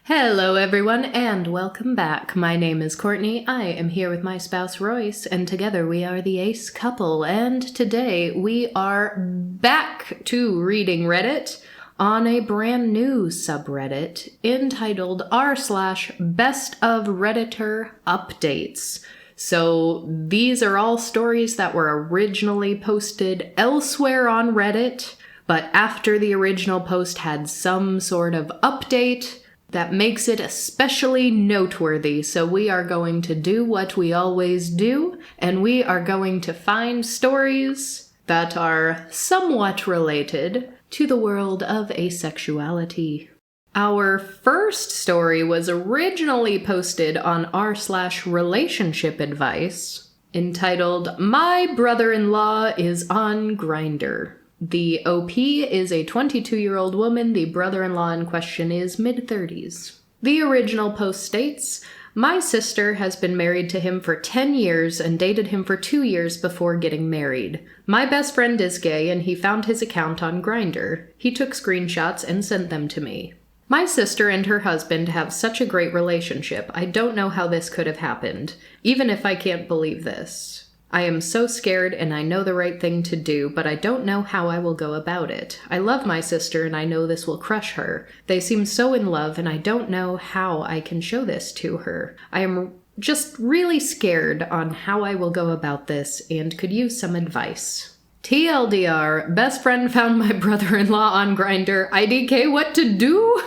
Hello everyone and welcome back. My name is Courtney. I am here with my spouse Royce and together we are the Ace couple, and today we are back to reading Reddit on a brand new subreddit entitled r/BestofRedditorUpdates. So these are all stories that were originally posted elsewhere on Reddit, but after the original post had some sort of update that makes it especially noteworthy. So we are going to do what we always do, and we are going to find stories that are somewhat related to the world of asexuality. Our first story was originally posted on r/relationship advice, entitled My Brother-in-Law is on Grindr. The OP is a 22-year-old woman. The brother-in-law in question is mid-30s. The original post states, My sister has been married to him for 10 years and dated him for 2 years before getting married. My best friend is gay and he found his account on Grindr. He took screenshots and sent them to me. My sister and her husband have such a great relationship. I don't know how this could have happened, even if I can't believe this. I am so scared and I know the right thing to do, but I don't know how I will go about it. I love my sister and I know this will crush her. They seem so in love and I don't know how I can show this to her. I am just really scared on how I will go about this and could use some advice. TLDR, best friend found my brother-in-law on Grindr. IDK, what to do?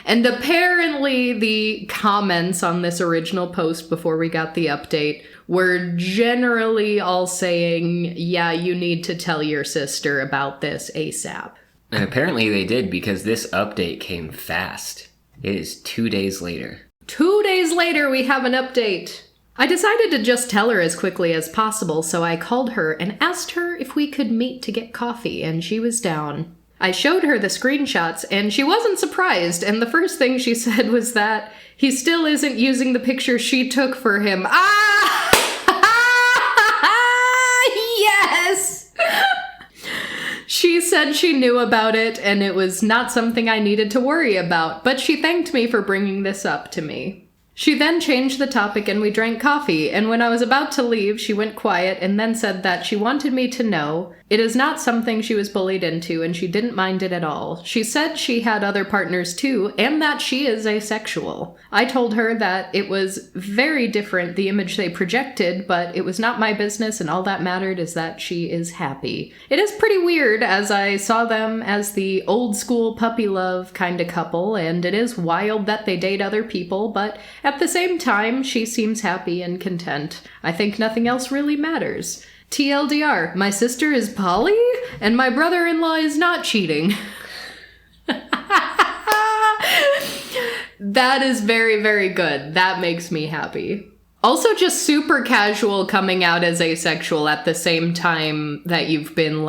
And apparently the comments on this original post before we got the update were generally all saying, yeah, you need to tell your sister about this ASAP. And apparently they did, because this update came fast. It is 2 days later. 2 days later, we have an update. I decided to just tell her as quickly as possible, so I called her and asked her if we could meet to get coffee, and she was down. I showed her the screenshots, and she wasn't surprised, and the first thing she said was that he still isn't using the picture she took for him. Ah! Yes! She said she knew about it, and it was not something I needed to worry about, but she thanked me for bringing this up to me. She then changed the topic and we drank coffee, and when I was about to leave, she went quiet and then said that she wanted me to know it is not something she was bullied into and she didn't mind it at all. She said she had other partners too and that she is asexual. I told her that it was very different, the image they projected, but it was not my business and all that mattered is that she is happy. It is pretty weird as I saw them as the old school puppy love kind of couple, and it is wild that they date other people, but at the same time, she seems happy and content. I think nothing else really matters. TLDR, my sister is poly, and my brother-in-law is not cheating. That is very, very good. That makes me happy. Also just super casual coming out as asexual at the same time that you've been,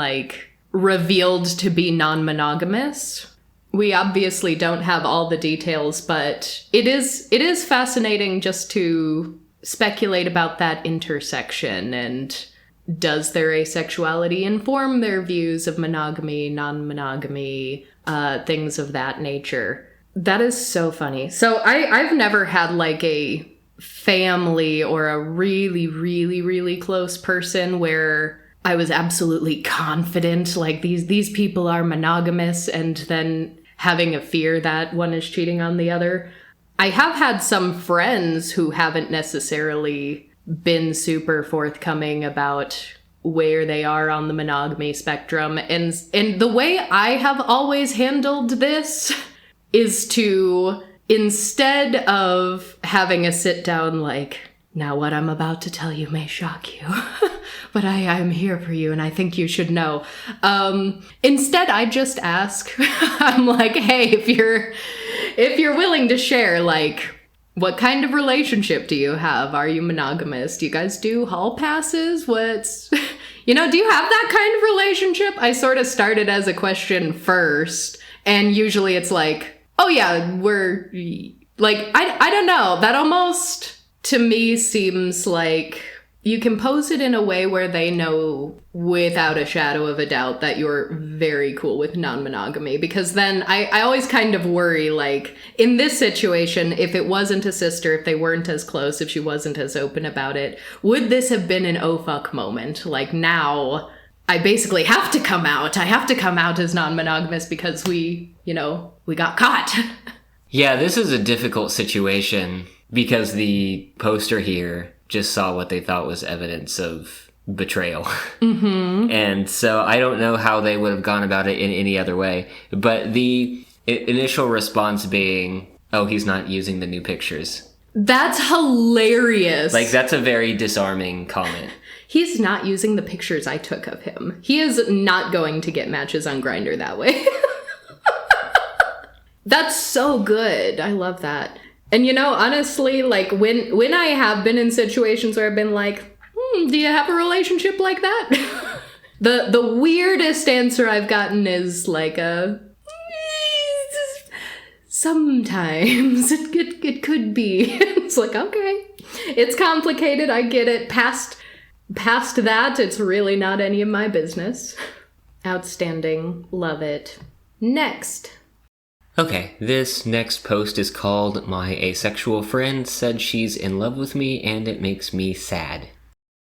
revealed to be non-monogamous. We obviously don't have all the details, but it is fascinating just to speculate about that intersection, and does their asexuality inform their views of monogamy, non-monogamy, things of that nature. That is so funny. So I've never had a family or a really, really, really close person where I was absolutely confident, these people are monogamous, and then having a fear that one is cheating on the other. I have had some friends who haven't necessarily been super forthcoming about where they are on the monogamy spectrum. And the way I have always handled this is to, instead of having a sit down now what I'm about to tell you may shock you, but I'm here for you and I think you should know. Instead, I just ask, I'm like, hey, if you're willing to share, what kind of relationship do you have? Are you monogamous? Do you guys do hall passes? Do you have that kind of relationship? I sort of started as a question first, and usually it's oh yeah, we're, I don't know. That almost, to me, seems like You can pose it in a way where they know without a shadow of a doubt that you're very cool with non-monogamy, because then I always kind of worry, like, in this situation, if it wasn't a sister, if they weren't as close, if she wasn't as open about it, would this have been an oh fuck moment? Like, now I basically have to come out. I have to come out as non-monogamous because we got caught. Yeah, this is a difficult situation because the poster here just saw what they thought was evidence of betrayal. Mm-hmm. And so I don't know how they would have gone about it in any other way. But the initial response being, oh, he's not using the new pictures. That's hilarious. Like, that's a very disarming comment. He's not using the pictures I took of him. He is not going to get matches on Grindr that way. That's so good. I love that. And honestly, like, when I have been in situations where I've been like, do you have a relationship like that? The weirdest answer I've gotten is like sometimes it could be. It's like, okay, it's complicated. I get it. Past that, it's really not any of my business. Outstanding. Love it. Next. Okay, this next post is called My Asexual Friend Said She's in Love with Me and It Makes Me Sad.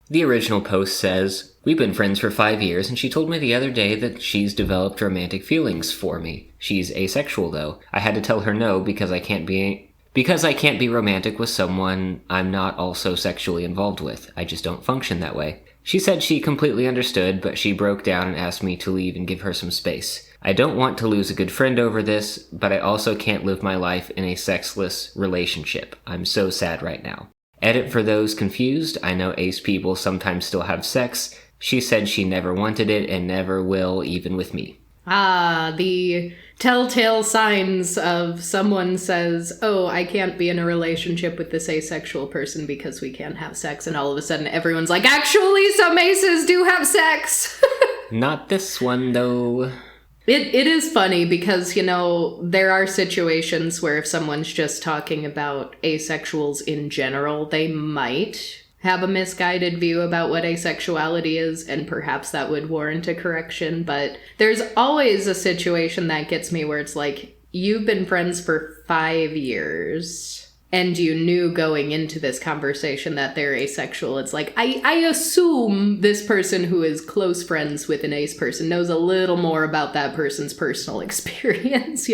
The original post says, we've been friends for 5 years and she told me the other day that she's developed romantic feelings for me. She's asexual though. I had to tell her no because I can't be romantic with someone I'm not also sexually involved with. I just don't function that way. She said she completely understood, but she broke down and asked me to leave and give her some space. I don't want to lose a good friend over this, but I also can't live my life in a sexless relationship. I'm so sad right now. Edit for those confused. I know ace people sometimes still have sex. She said she never wanted it and never will, even with me. Ah, the telltale signs of someone says, oh, I can't be in a relationship with this asexual person because we can't have sex. And all of a sudden everyone's like, actually, some aces do have sex. Not this one, though. It is funny because, there are situations where if someone's just talking about asexuals in general, they might have a misguided view about what asexuality is, and perhaps that would warrant a correction. But there's always a situation that gets me where it's like, you've been friends for 5 years and you knew going into this conversation that they're asexual. It's like, I assume this person who is close friends with an ace person knows a little more about that person's personal experience,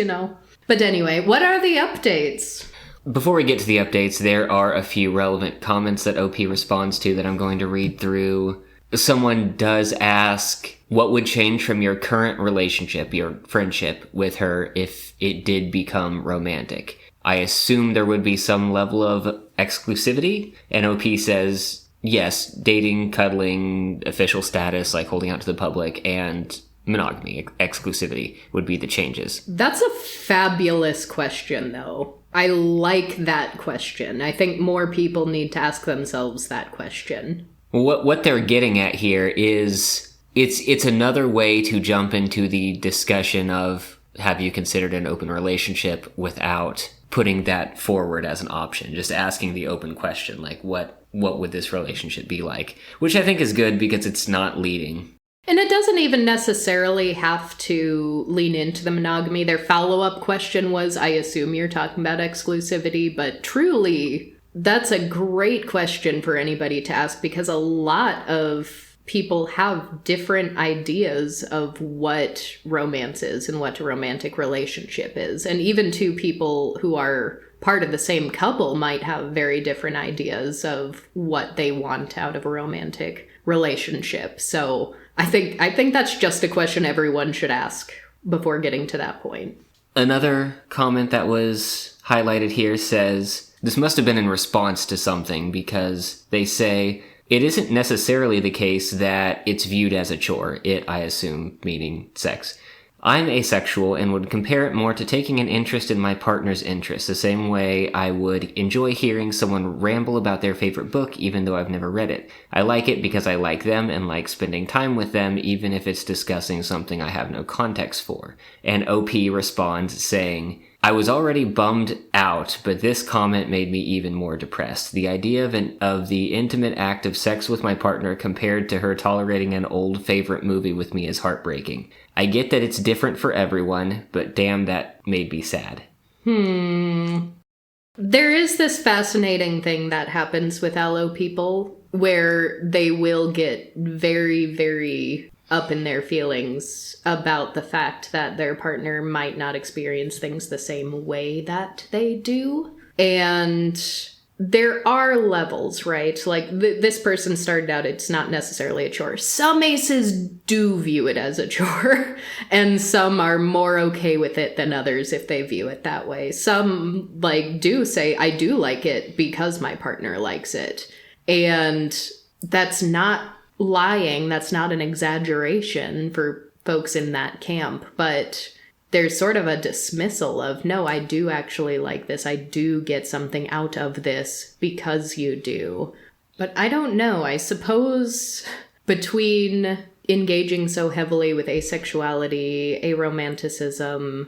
But anyway, what are the updates? Before we get to the updates, there are a few relevant comments that OP responds to that I'm going to read through. Someone does ask, what would change from your current relationship, your friendship with her, if it did become romantic? I assume there would be some level of exclusivity. And OP says, yes, dating, cuddling, official status, like holding out to the public, and monogamy, exclusivity would be the changes. That's a fabulous question, though. I like that question. I think more people need to ask themselves that question. What they're getting at here is it's another way to jump into the discussion of, have you considered an open relationship, without putting that forward as an option, just asking the open question, like what would this relationship be like? Which I think is good because it's not leading. And it doesn't even necessarily have to lean into the monogamy. Their follow-up question was, I assume you're talking about exclusivity, but truly, that's a great question for anybody to ask, because a lot of people have different ideas of what romance is and what a romantic relationship is. And even two people who are part of the same couple might have very different ideas of what they want out of a romantic relationship. So I think that's just a question everyone should ask before getting to that point. Another comment that was highlighted here says, this must have been in response to something, because they say, it isn't necessarily the case that it's viewed as a chore. It, I assume, meaning sex. I'm asexual and would compare it more to taking an interest in my partner's interests, the same way I would enjoy hearing someone ramble about their favorite book even though I've never read it. I like it because I like them and like spending time with them even if it's discussing something I have no context for. And OP responds saying, I was already bummed out, but this comment made me even more depressed. The idea of the intimate act of sex with my partner compared to her tolerating an old favorite movie with me is heartbreaking. I get that it's different for everyone, but damn, that made me sad. There is this fascinating thing that happens with allo people where they will get very, very up in their feelings about the fact that their partner might not experience things the same way that they do. And there are levels, right? Like, this person started out, it's not necessarily a chore. Some aces do view it as a chore, and some are more okay with it than others if they view it that way. Some, do say, I do like it because my partner likes it. And that's not lying, that's not an exaggeration for folks in that camp, but there's sort of a dismissal of, no, I do actually like this, I do get something out of this because you do. But I don't know, I suppose between engaging so heavily with asexuality, aromanticism,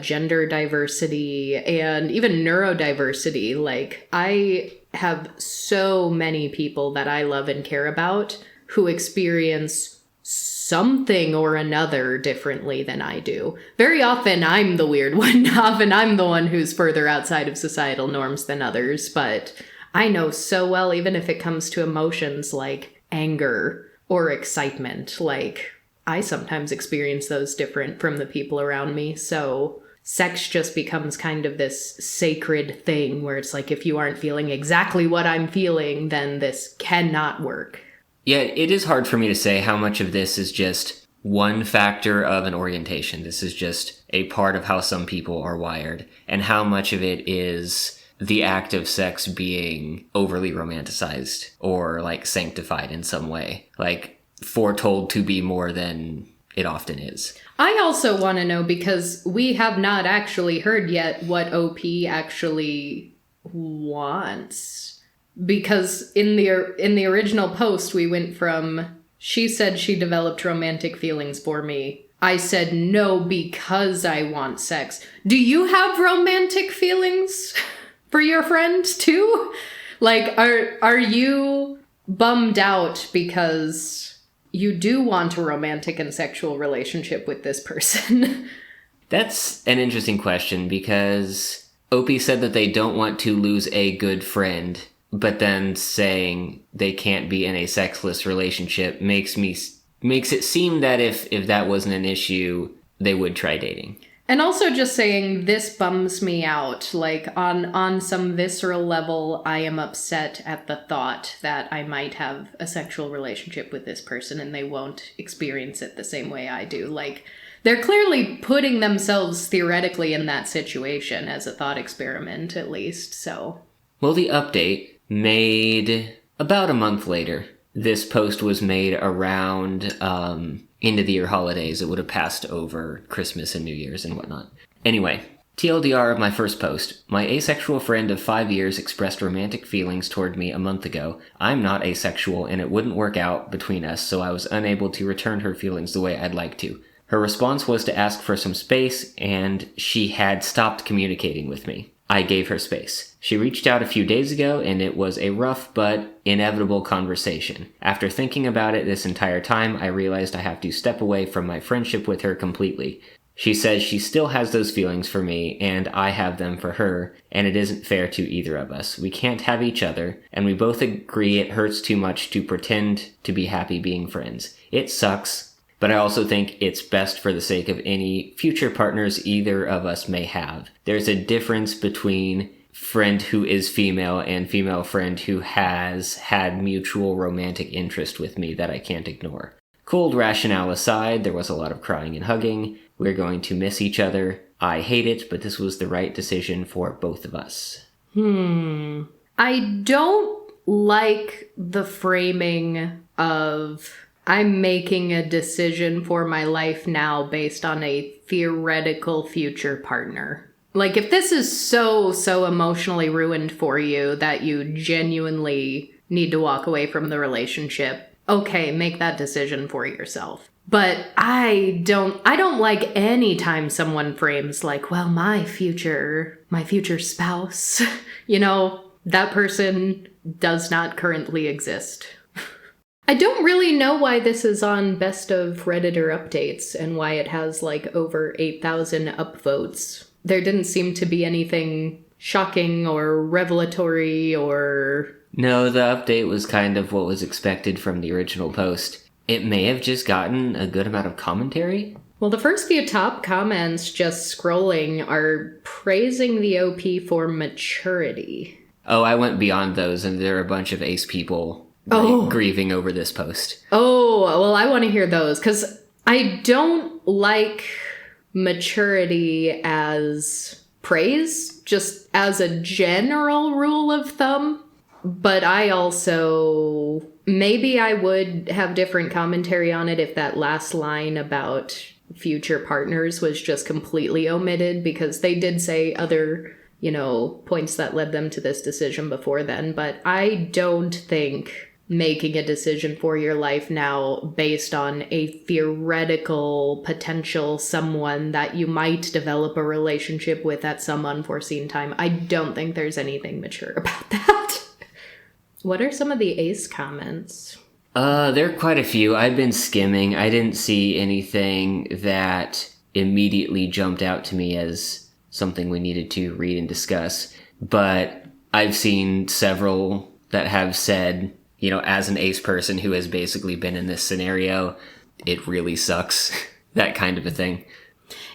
gender diversity, and even neurodiversity, I have so many people that I love and care about who experience something or another differently than I do. Very often I'm the weird one. Often I'm the one who's further outside of societal norms than others, but I know so well, even if it comes to emotions like anger or excitement, I sometimes experience those different from the people around me. So sex just becomes kind of this sacred thing where it's like, if you aren't feeling exactly what I'm feeling, then this cannot work. Yeah, it is hard for me to say how much of this is just one factor of an orientation. This is just a part of how some people are wired, and how much of it is the act of sex being overly romanticized or sanctified in some way, foretold to be more than it often is. I also want to know, because we have not actually heard yet what OP actually wants. Because in the original post, we went from, she said she developed romantic feelings for me. I said no because I want sex. Do you have romantic feelings for your friend too? Are you bummed out because you do want a romantic and sexual relationship with this person? That's an interesting question, because Opie said that they don't want to lose a good friend, but then saying they can't be in a sexless relationship makes it seem that if that wasn't an issue, they would try dating. And also just saying, this bums me out. On some visceral level, I am upset at the thought that I might have a sexual relationship with this person and they won't experience it the same way I do. They're clearly putting themselves theoretically in that situation as a thought experiment, at least, so. Well, the update made about a month later. This post was made around end of the year holidays. It would have passed over Christmas and New Year's and whatnot. Anyway, TLDR of my first post. My asexual friend of 5 years expressed romantic feelings toward me a month ago. I'm not asexual and it wouldn't work out between us, so I was unable to return her feelings the way I'd like to. Her response was to ask for some space, and she had stopped communicating with me. I gave her space. She reached out a few days ago, and it was a rough but inevitable conversation. After thinking about it this entire time, I realized I have to step away from my friendship with her completely. She says she still has those feelings for me, and I have them for her, and it isn't fair to either of us. We can't have each other, and we both agree it hurts too much to pretend to be happy being friends. It sucks, but I also think it's best for the sake of any future partners either of us may have. There's a difference between friend who is female and female friend who has had mutual romantic interest with me that I can't ignore. Cold rationale aside, there was a lot of crying and hugging. We're going to miss each other. I hate it, but this was the right decision for both of us. I don't like the framing of I'm making a decision for my life now based on a theoretical future partner. Like, if this is so emotionally ruined for you that you genuinely need to walk away from the relationship, okay, make that decision for yourself. But I don't like any time someone frames like, well, my future spouse, that person does not currently exist. I don't really know why this is on Best of Redditor Updates and why it has like over 8,000 upvotes. There didn't seem to be anything shocking or revelatory or... No, the update was kind of what was expected from the original post. It may have just gotten a good amount of commentary. Well, the first few top comments just scrolling are praising the OP for maturity. Oh, I went beyond those, and there are a bunch of ace people grieving over this post. Oh, well, I want to hear those, because I don't like maturity as praise, just as a general rule of thumb. But I also, maybe I would have different commentary on it if that last line about future partners was just completely omitted, because they did say other, points that led them to this decision before then. But I don't think making a decision for your life now based on a theoretical potential someone that you might develop a relationship with at some unforeseen time, I don't think there's anything mature about that. What are some of the ace comments? There are quite a few. I've been skimming. I didn't see anything that immediately jumped out to me as something we needed to read and discuss. But I've seen several that have said, as an ace person who has basically been in this scenario, it really sucks. That kind of a thing.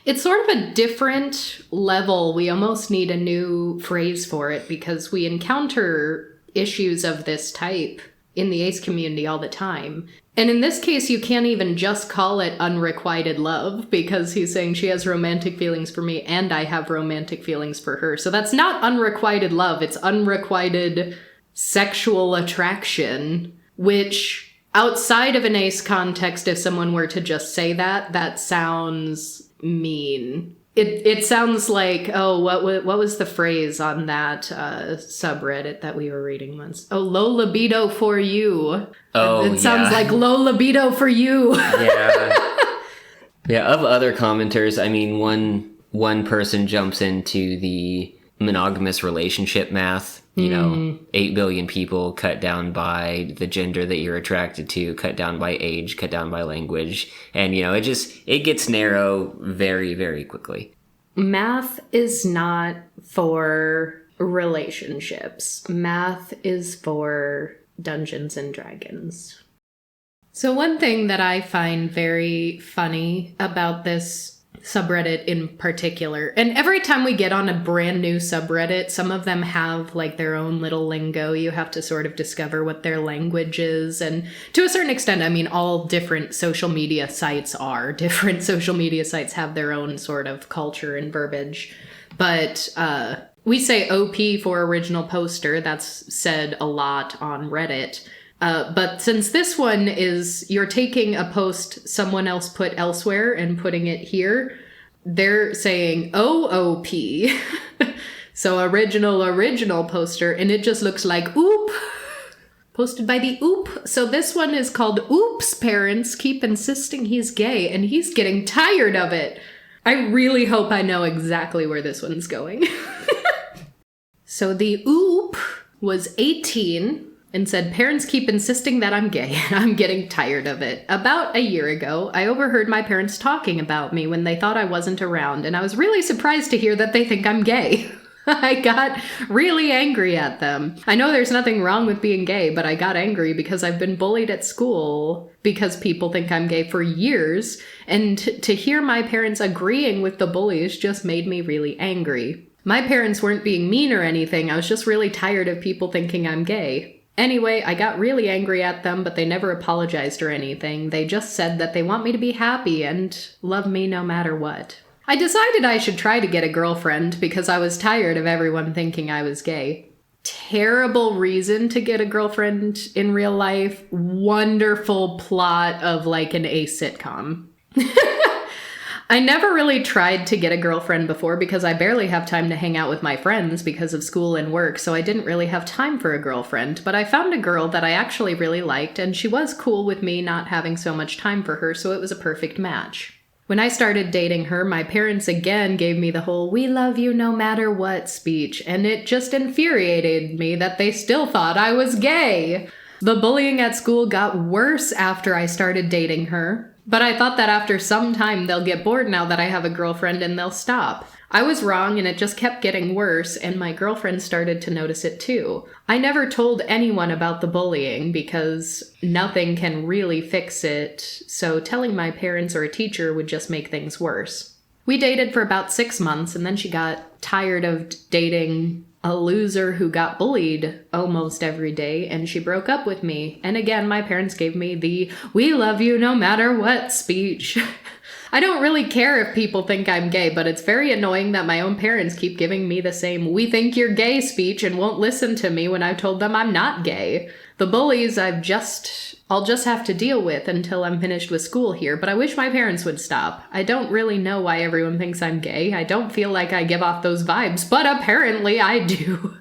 It's sort of a different level. We almost need a new phrase for it, because we encounter issues of this type in the ace community all the time. And in this case, you can't even just call it unrequited love, because he's saying she has romantic feelings for me and I have romantic feelings for her. So that's not unrequited love. It's unrequited sexual attraction, which outside of an ace context, if someone were to just say that, that sounds mean. It sounds like, what was the phrase on that subreddit that we were reading once? Oh, low libido for you. Oh, it sounds like low libido for you. Yeah. Yeah, of other commenters, I mean, one person jumps into the monogamous relationship math. 8 billion people cut down by the gender that you're attracted to, cut down by age, cut down by language. And, it gets narrow very, very quickly. Math is not for relationships. Math is for Dungeons and Dragons. So one thing that I find very funny about this subreddit in particular, and every time we get on a brand new subreddit, some of them have like their own little lingo. You have to sort of discover what their language is, and to a certain extent, I mean, all different social media sites are. Different social media sites have their own sort of culture and verbiage, but we say OP for original poster. That's said a lot on Reddit. But since this one is, you're taking a post someone else put elsewhere and putting it here, they're saying OOP. So original poster, and it just looks like oop. Posted by the oop. So this one is called Oops Parents Keep Insisting He's Gay, and he's getting tired of it. I really hope I know exactly where this one's going. So the oop was 18 and said, parents keep insisting that I'm gay, and I'm getting tired of it. About a year ago, I overheard my parents talking about me when they thought I wasn't around, and I was really surprised to hear that they think I'm gay. I got really angry at them. I know there's nothing wrong with being gay, but I got angry because I've been bullied at school because people think I'm gay for years, and to hear my parents agreeing with the bullies just made me really angry. My parents weren't being mean or anything, I was just really tired of people thinking I'm gay. Anyway, I got really angry at them, but they never apologized or anything. They just said that they want me to be happy and love me no matter what. I decided I should try to get a girlfriend because I was tired of everyone thinking I was gay. terrible reason to get a girlfriend in real life. Wonderful plot of like an A sitcom. I never really tried to get a girlfriend before because I barely have time to hang out with my friends because of school and work, so I didn't really have time for a girlfriend. But I found a girl that I actually really liked, and she was cool with me not having so much time for her, so it was a perfect match. When I started dating her, my parents again gave me the whole "we love you no matter what" speech, and it just infuriated me that they still thought I was gay. The bullying at school got worse after I started dating her. But I thought that after some time they'll get bored now that I have a girlfriend and they'll stop. I was wrong and it just kept getting worse, and my girlfriend started to notice it too. I never told anyone about the bullying because nothing can really fix it, so telling my parents or a teacher would just make things worse. We dated for about 6 months, and then she got tired of dating a loser who got bullied almost every day, and she broke up with me. And again, my parents gave me the "we love you no matter what" speech. I don't really care if people think I'm gay, but it's very annoying that my own parents keep giving me the same "we think you're gay" speech and won't listen to me when I've told them I'm not gay. The bullies I'll just have to deal with until I'm finished with school here, but I wish my parents would stop. I don't really know why everyone thinks I'm gay. I don't feel like I give off those vibes, but apparently I do.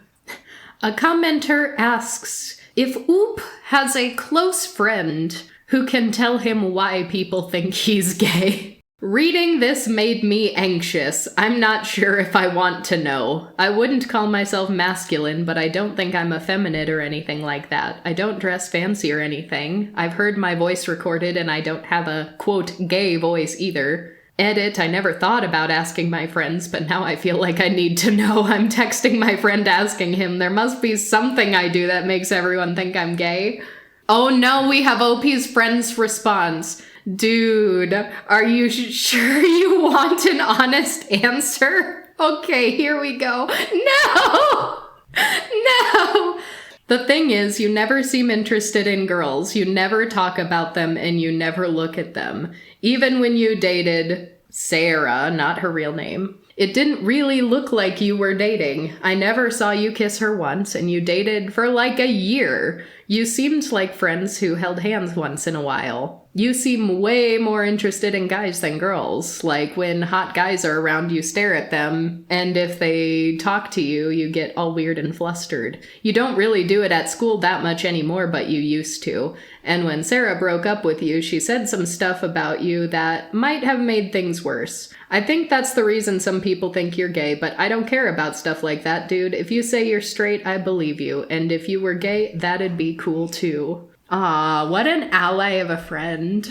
A commenter asks if Oop has a close friend who can tell him why people think he's gay. Reading this made me anxious. I'm not sure if I want to know. I wouldn't call myself masculine, but I don't think I'm effeminate or anything like that. I don't dress fancy or anything. I've heard my voice recorded and I don't have a, quote, gay voice either. Edit, I never thought about asking my friends, but now I feel like I need to know. I'm texting my friend asking him. There must be something I do that makes everyone think I'm gay. Oh no, we have OP's friend's response. Dude, are you sure you want an honest answer? Okay, here we go. No! No! The thing is, you never seem interested in girls, you never talk about them, and you never look at them. Even when you dated Sarah, not her real name, it didn't really look like you were dating. I never saw you kiss her once, and you dated for like a year. You seemed like friends who held hands once in a while. You seem way more interested in guys than girls. Like when hot guys are around, you stare at them, and if they talk to you, you get all weird and flustered. You don't really do it at school that much anymore, but you used to. And when Sarah broke up with you, she said some stuff about you that might have made things worse. I think that's the reason some people think you're gay, but I don't care about stuff like that, dude. If you say you're straight, I believe you. And if you were gay, that'd be cool too. Aw, what an ally of a friend.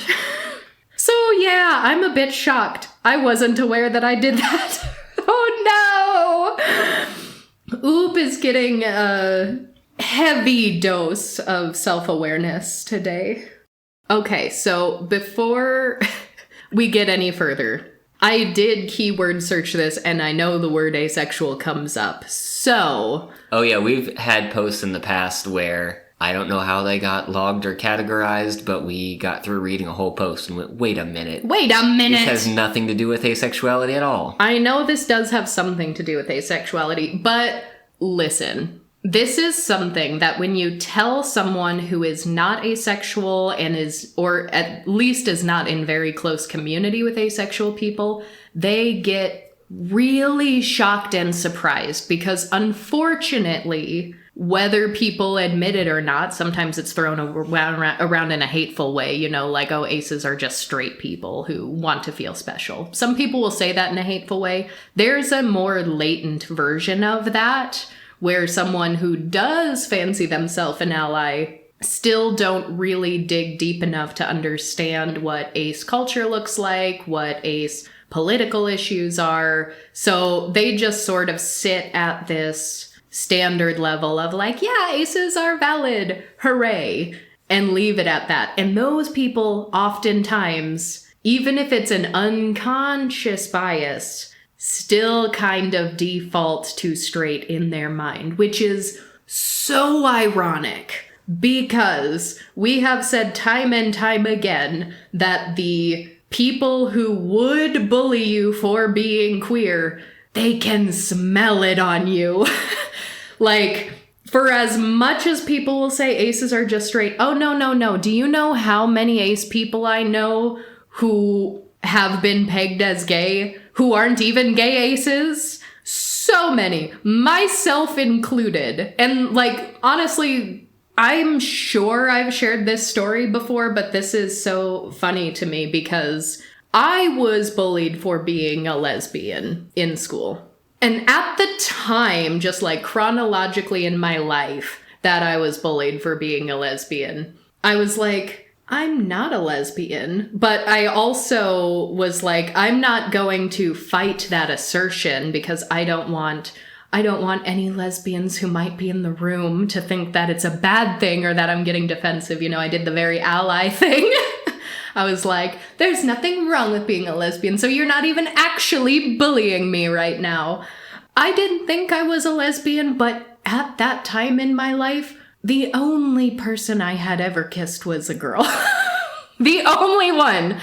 So yeah, I'm a bit shocked. I wasn't aware that I did that. Oh no! Oop is getting a heavy dose of self-awareness today. Okay, so before we get any further, I did keyword search this, and I know the word asexual comes up, so... Oh yeah, we've had posts in the past where I don't know how they got logged or categorized, but we got through reading a whole post and went, wait a minute. Wait a minute! This has nothing to do with asexuality at all. I know this does have something to do with asexuality, but listen. This is something that when you tell someone who is not asexual and is, or at least is not in very close community with asexual people, they get really shocked and surprised because unfortunately, whether people admit it or not, sometimes it's thrown around in a hateful way, you know, like, oh, aces are just straight people who want to feel special. Some people will say that in a hateful way. There's a more latent version of that, where someone who does fancy themselves an ally still don't really dig deep enough to understand what ace culture looks like, what ace political issues are. So they just sort of sit at this standard level of like, yeah, aces are valid, hooray, and leave it at that. And those people oftentimes, even if it's an unconscious bias, still kind of default to straight in their mind, which is so ironic because we have said time and time again that the people who would bully you for being queer, they can smell it on you. Like, For as much as people will say aces are just straight, oh, no. Do you know how many ace people I know who have been pegged as gay, who aren't even gay aces? So many, myself included. And like, honestly, I'm sure I've shared this story before, but this is so funny to me because I was bullied for being a lesbian in school. And at the time, just like chronologically in my life that I was bullied for being a lesbian, I was like, I'm not a lesbian. But I also was like, I'm not going to fight that assertion because I don't want any lesbians who might be in the room to think that it's a bad thing or that I'm getting defensive. You know, I did the very ally thing. I was like, there's nothing wrong with being a lesbian, so you're not even actually bullying me right now. I didn't think I was a lesbian, but at that time in my life, the only person I had ever kissed was a girl. The only one.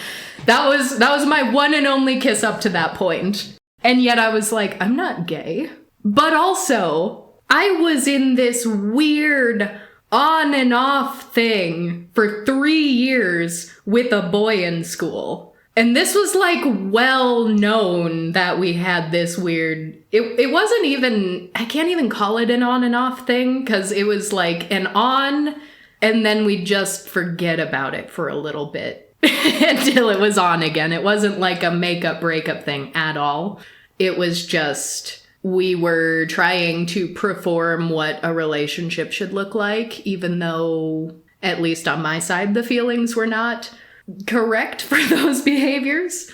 That was my one and only kiss up to that point. And yet I was like, I'm not gay. But also, I was in this weird on and off thing for 3 years with a boy in school. And this was like well known that we had this weird, it wasn't even, I can't even call it an on and off thing because it was like an on and then we'd just forget about it for a little bit until it was on again. It wasn't like a makeup breakup thing at all. It was just, we were trying to perform what a relationship should look like, even though, at least on my side, the feelings were not correct for those behaviors.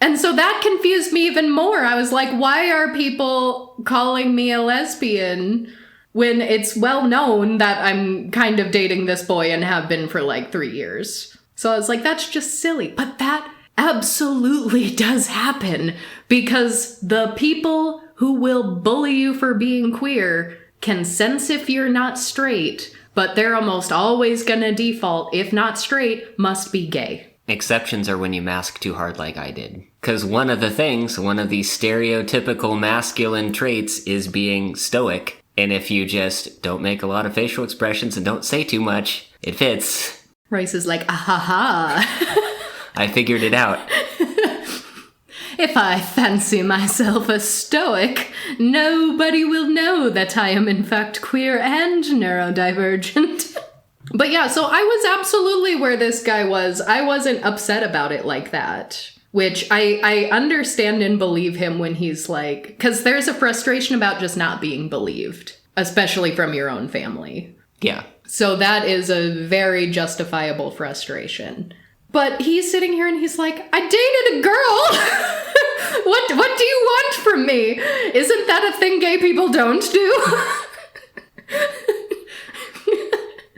And so that confused me even more. I was like, why are people calling me a lesbian when it's well known that I'm kind of dating this boy and have been for like 3 years? So I was like, that's just silly. But that absolutely does happen because the people who will bully you for being queer can sense if you're not straight, but they're almost always gonna default, if not straight, must be gay. Exceptions are when you mask too hard like I did. Because one of the stereotypical masculine traits is being stoic. And if you just don't make a lot of facial expressions and don't say too much, it fits. Rice is like, ah ha ha. I figured it out. If I fancy myself a stoic, nobody will know that I am in fact queer and neurodivergent. But yeah, so I was absolutely where this guy was. I wasn't upset about it like that, which I understand and believe him when he's like, because there's a frustration about just not being believed, especially from your own family. Yeah. So that is a very justifiable frustration. But he's sitting here and he's like, I dated a girl. What do you want from me? Isn't that a thing gay people don't do?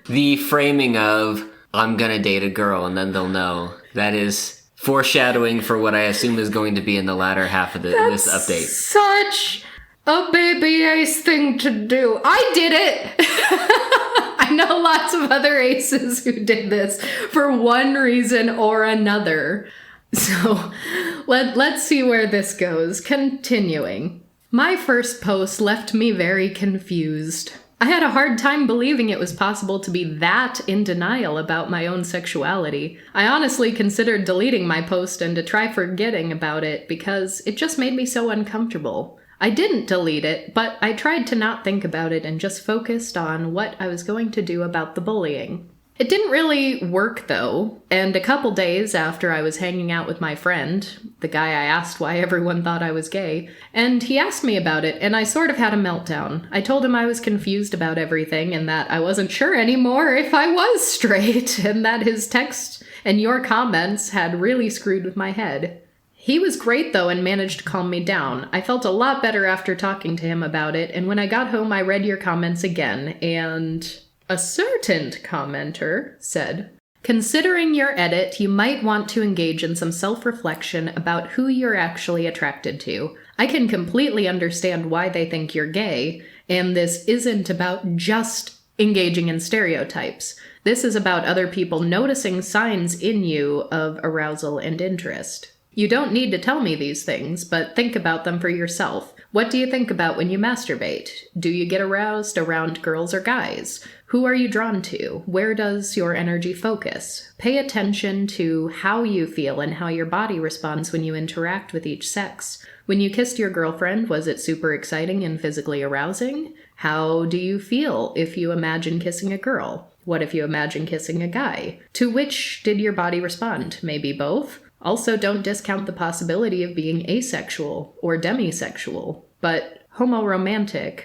The framing of, I'm gonna date a girl and then they'll know, that is foreshadowing for what I assume is going to be in the latter half of this update. Such a baby ace thing to do. I did it! I know lots of other aces who did this for one reason or another. So let's see where this goes. Continuing. My first post left me very confused. I had a hard time believing it was possible to be that in denial about my own sexuality. I honestly considered deleting my post and to try forgetting about it because it just made me so uncomfortable. I didn't delete it, but I tried to not think about it and just focused on what I was going to do about the bullying. It didn't really work, though, and a couple days after I was hanging out with my friend, the guy I asked why everyone thought I was gay, and he asked me about it, and I sort of had a meltdown. I told him I was confused about everything and that I wasn't sure anymore if I was straight, and that his text and your comments had really screwed with my head. He was great, though, and managed to calm me down. I felt a lot better after talking to him about it, and when I got home I read your comments again, and a certain commenter said, considering your edit, you might want to engage in some self-reflection about who you're actually attracted to. I can completely understand why they think you're gay, and this isn't about just engaging in stereotypes. This is about other people noticing signs in you of arousal and interest. You don't need to tell me these things, but think about them for yourself. What do you think about when you masturbate? Do you get aroused around girls or guys? Who are you drawn to? Where does your energy focus? Pay attention to how you feel and how your body responds when you interact with each sex. When you kissed your girlfriend, was it super exciting and physically arousing? How do you feel if you imagine kissing a girl? What if you imagine kissing a guy? To which did your body respond? Maybe both? Also, don't discount the possibility of being asexual or demisexual, but homoromantic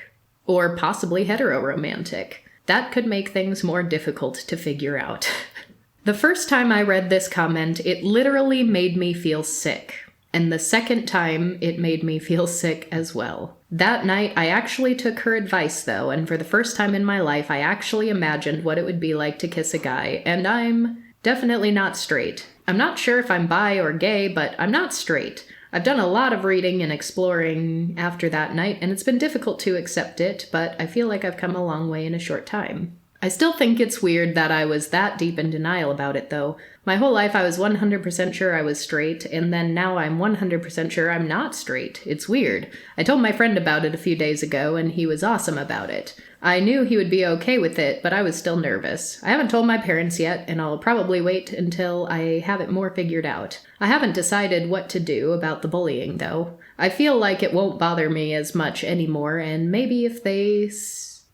or possibly heteroromantic. That could make things more difficult to figure out. The first time I read this comment, it literally made me feel sick. And the second time, it made me feel sick as well. That night, I actually took her advice, though, and for the first time in my life, I actually imagined what it would be like to kiss a guy, and I'm definitely not straight. I'm not sure if I'm bi or gay, but I'm not straight. I've done a lot of reading and exploring after that night, and it's been difficult to accept it, but I feel like I've come a long way in a short time. I still think it's weird that I was that deep in denial about it, though. My whole life I was 100% sure I was straight, and then now I'm 100% sure I'm not straight. It's weird. I told my friend about it a few days ago, and he was awesome about it. I knew he would be okay with it, but I was still nervous. I haven't told my parents yet, and I'll probably wait until I have it more figured out. I haven't decided what to do about the bullying, though. I feel like it won't bother me as much anymore, and maybe if they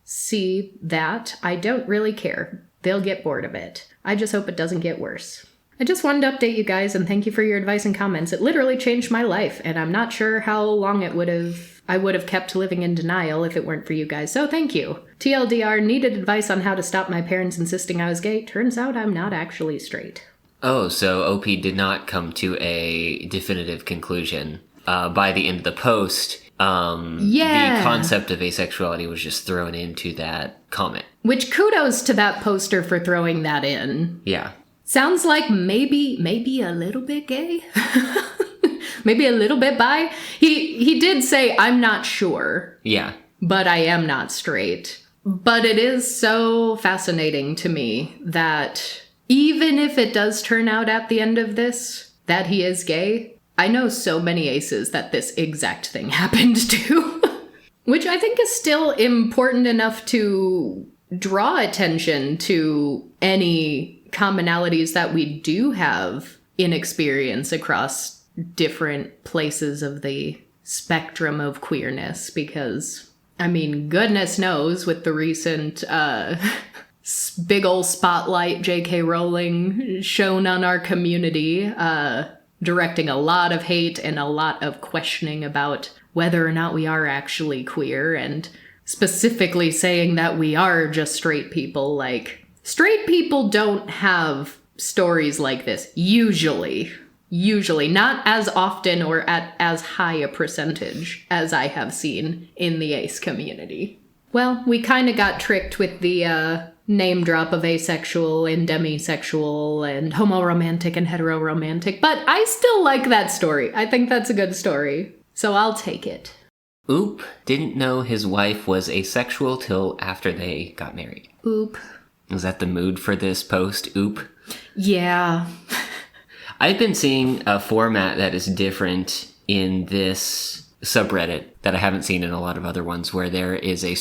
see that, I don't really care. They'll get bored of it. I just hope it doesn't get worse. I just wanted to update you guys and thank you for your advice and comments. It literally changed my life, and I'm not sure how long I would have kept living in denial if it weren't for you guys, so thank you. TLDR, needed advice on how to stop my parents insisting I was gay. Turns out I'm not actually straight. Oh, so OP did not come to a definitive conclusion. By the end of the post, the concept of asexuality was just thrown into that comment. Which kudos to that poster for throwing that in. Yeah. Sounds like maybe a little bit gay. Maybe a little bit bi. He did say, I'm not sure. Yeah. But I am not straight. But it is so fascinating to me that even if it does turn out at the end of this that he is gay, I know so many aces that this exact thing happened to. Which I think is still important enough to draw attention to any commonalities that we do have in experience across different places of the spectrum of queerness, because, I mean, goodness knows with the recent big ol' spotlight J.K. Rowling shown on our community, directing a lot of hate and a lot of questioning about whether or not we are actually queer, and specifically saying that we are just straight people. Like, straight people don't have stories like this, usually. Usually, not as often or at as high a percentage as I have seen in the ace community. Well, we kind of got tricked with the name drop of asexual and demisexual and homoromantic and heteroromantic, but I still like that story. I think that's a good story, so I'll take it. Oop didn't know his wife was asexual till after they got married. Oop. Is that the mood for this post? Oop? Yeah. I've been seeing a format that is different in this subreddit that I haven't seen in a lot of other ones, where there is a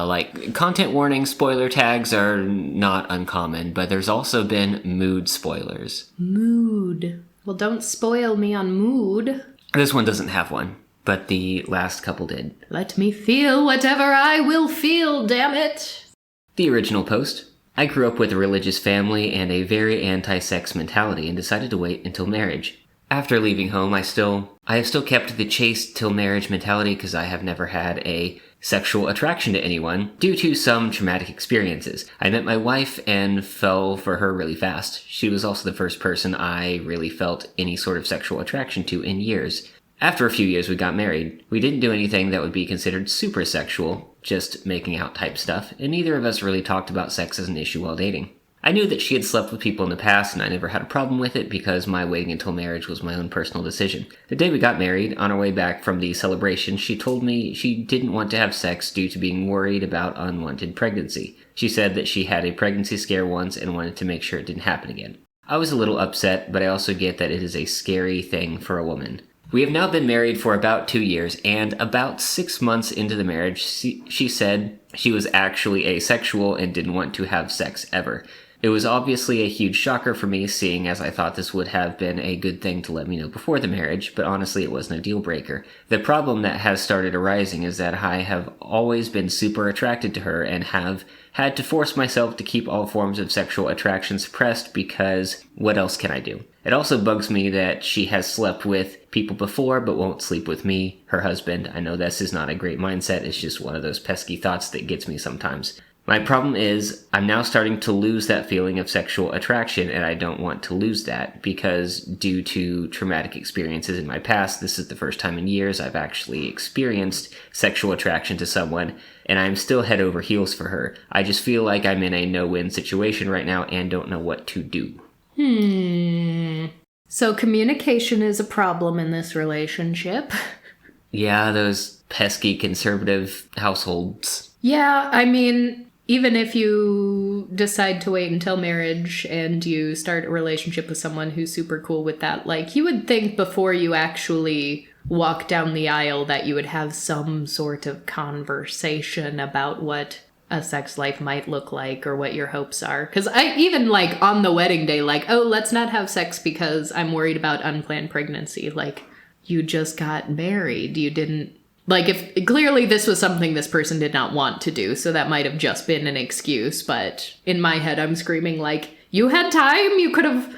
like content warning, spoiler tags are not uncommon, but there's also been mood spoilers. Mood. Well, don't spoil me on mood. This one doesn't have one, but the last couple did. Let me feel whatever I will feel, damn it. The original post. I grew up with a religious family and a very anti-sex mentality and decided to wait until marriage. After leaving home, I have still kept the chaste till marriage mentality because I have never had a sexual attraction to anyone due to some traumatic experiences. I met my wife and fell for her really fast. She was also the first person I really felt any sort of sexual attraction to in years. After a few years, we got married. We didn't do anything that would be considered super sexual, just making out type stuff, and neither of us really talked about sex as an issue while dating. I knew that she had slept with people in the past, and I never had a problem with it because my waiting until marriage was my own personal decision. The day we got married, on our way back from the celebration, she told me she didn't want to have sex due to being worried about unwanted pregnancy. She said that she had a pregnancy scare once and wanted to make sure it didn't happen again. I was a little upset, but I also get that it is a scary thing for a woman. We have now been married for about 2 years, and about 6 months into the marriage, she said she was actually asexual and didn't want to have sex ever. It was obviously a huge shocker for me, seeing as I thought this would have been a good thing to let me know before the marriage, but honestly it wasn't a deal breaker. The problem that has started arising is that I have always been super attracted to her and have had to force myself to keep all forms of sexual attraction suppressed because what else can I do? It also bugs me that she has slept with people before but won't sleep with me, her husband. I know this is not a great mindset, it's just one of those pesky thoughts that gets me sometimes. My problem is, I'm now starting to lose that feeling of sexual attraction, and I don't want to lose that, because due to traumatic experiences in my past, this is the first time in years I've actually experienced sexual attraction to someone, and I'm still head over heels for her. I just feel like I'm in a no-win situation right now and don't know what to do. So communication is a problem in this relationship. Yeah, those pesky conservative households. Yeah, I mean, even if you decide to wait until marriage and you start a relationship with someone who's super cool with that, like, you would think before you actually walk down the aisle that you would have some sort of conversation about what a sex life might look like or what your hopes are. Because I even, like, on the wedding day, like, oh, let's not have sex because I'm worried about unplanned pregnancy. Like, you just got married. You didn't... Like, if clearly this was something this person did not want to do, so that might have just been an excuse, but in my head I'm screaming, like, you had time, you could have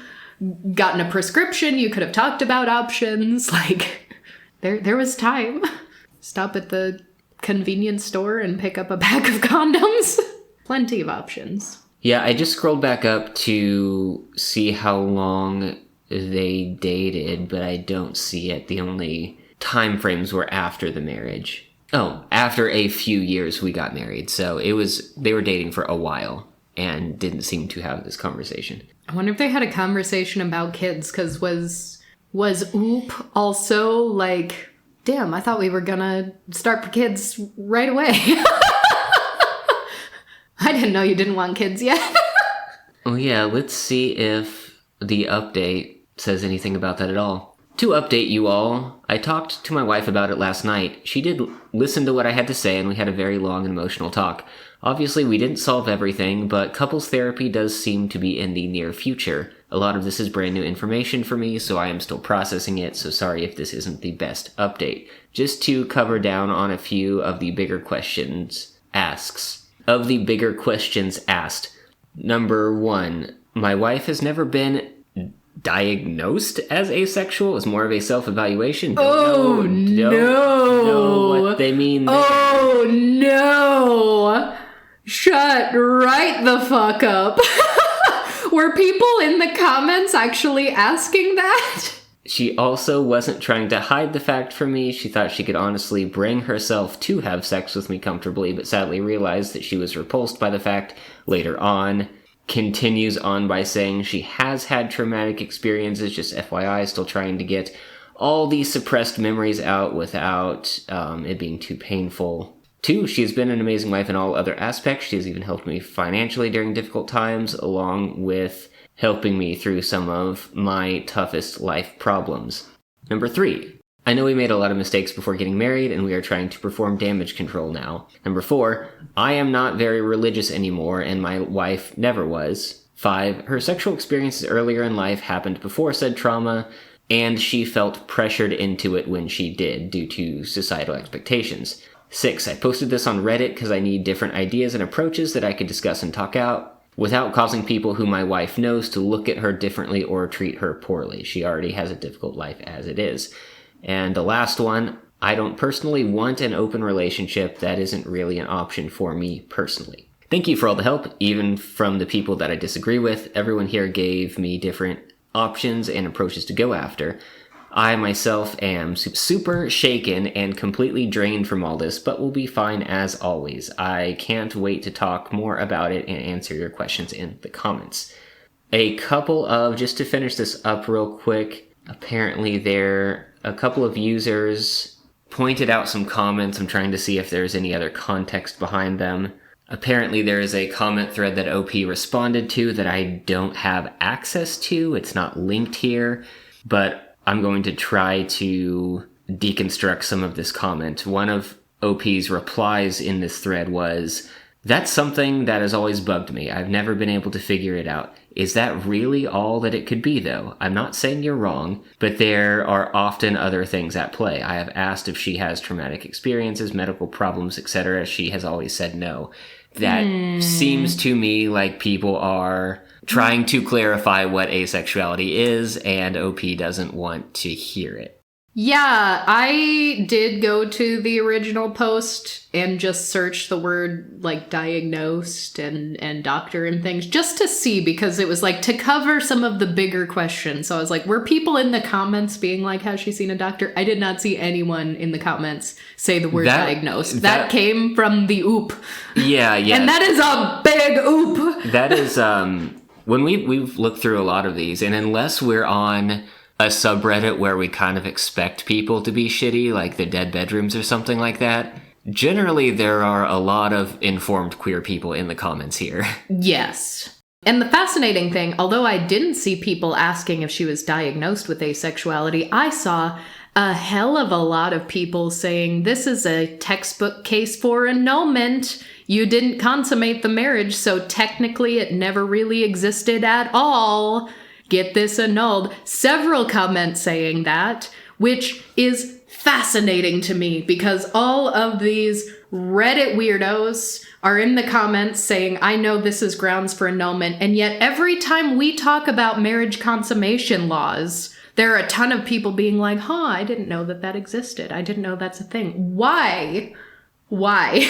gotten a prescription, you could have talked about options, like, there was time. Stop at the convenience store and pick up a pack of condoms. Plenty of options. Yeah, I just scrolled back up to see how long they dated, but I don't see it. The only time frames were after the marriage. Oh, after a few years we got married. So they were dating for a while and didn't seem to have this conversation. I wonder if they had a conversation about kids, because was Oop also like, damn, I thought we were gonna start for kids right away. I didn't know you didn't want kids yet. Oh yeah, let's see if the update says anything about that at all. To update you all, I talked to my wife about it last night. She did listen to what I had to say, and we had a very long and emotional talk. Obviously, we didn't solve everything, but couples therapy does seem to be in the near future. A lot of this is brand new information for me, so I am still processing it, so sorry if this isn't the best update. Just to cover down on a few of the bigger questions asked. Number 1, my wife has never been diagnosed as asexual. It was more of a self-evaluation. Don't know what they mean there. Oh no! Shut right the fuck up. Were people in the comments actually asking that? She also wasn't trying to hide the fact from me. She thought she could honestly bring herself to have sex with me comfortably, but sadly realized that she was repulsed by the fact later on. Continues on by saying she has had traumatic experiences, just FYI, still trying to get all these suppressed memories out without it being too painful. 2, she has been an amazing wife in all other aspects. She has even helped me financially during difficult times, along with helping me through some of my toughest life problems. Number 3, I know we made a lot of mistakes before getting married, and we are trying to perform damage control now. Number 4, I am not very religious anymore, and my wife never was. 5, her sexual experiences earlier in life happened before said trauma, and she felt pressured into it when she did, due to societal expectations. 6, I posted this on Reddit because I need different ideas and approaches that I could discuss and talk out, without causing people who my wife knows to look at her differently or treat her poorly. She already has a difficult life as it is. And the last one, I don't personally want an open relationship. That isn't really an option for me personally. Thank you for all the help, even from the people that I disagree with. Everyone here gave me different options and approaches to go after. I myself am super shaken and completely drained from all this, but will be fine as always. I can't wait to talk more about it and answer your questions in the comments. Just to finish this up real quick, apparently a couple of users pointed out some comments. I'm trying to see if there's any other context behind them. Apparently there is a comment thread that OP responded to that I don't have access to. It's not linked here, but I'm going to try to deconstruct some of this comment. One of OP's replies in this thread was, "That's something that has always bugged me. I've never been able to figure it out. Is that really all that it could be, though? I'm not saying you're wrong, but there are often other things at play. I have asked if she has traumatic experiences, medical problems, etc. She has always said no." That seems to me like people are trying to clarify what asexuality is, and OP doesn't want to hear it. Yeah, I did go to the original post and just search the word like diagnosed and doctor and things just to see, because it was like to cover some of the bigger questions. So I was like, were people in the comments being like, has she seen a doctor? I did not see anyone in the comments say the word diagnosed. That came from the oop. Yeah. And that is a big oop. That is, when we've looked through a lot of these, and unless we're on a subreddit where we kind of expect people to be shitty, like the dead bedrooms or something like that, generally there are a lot of informed queer people in the comments here. Yes. And the fascinating thing, although I didn't see people asking if she was diagnosed with asexuality, I saw a hell of a lot of people saying this is a textbook case for annulment. You didn't consummate the marriage, so technically it never really existed at all. Get this annulled. Several comments saying that, which is fascinating to me because all of these Reddit weirdos are in the comments saying, I know this is grounds for annulment, and yet every time we talk about marriage consummation laws, there are a ton of people being like, I didn't know that existed. I didn't know that's a thing. Why? Why?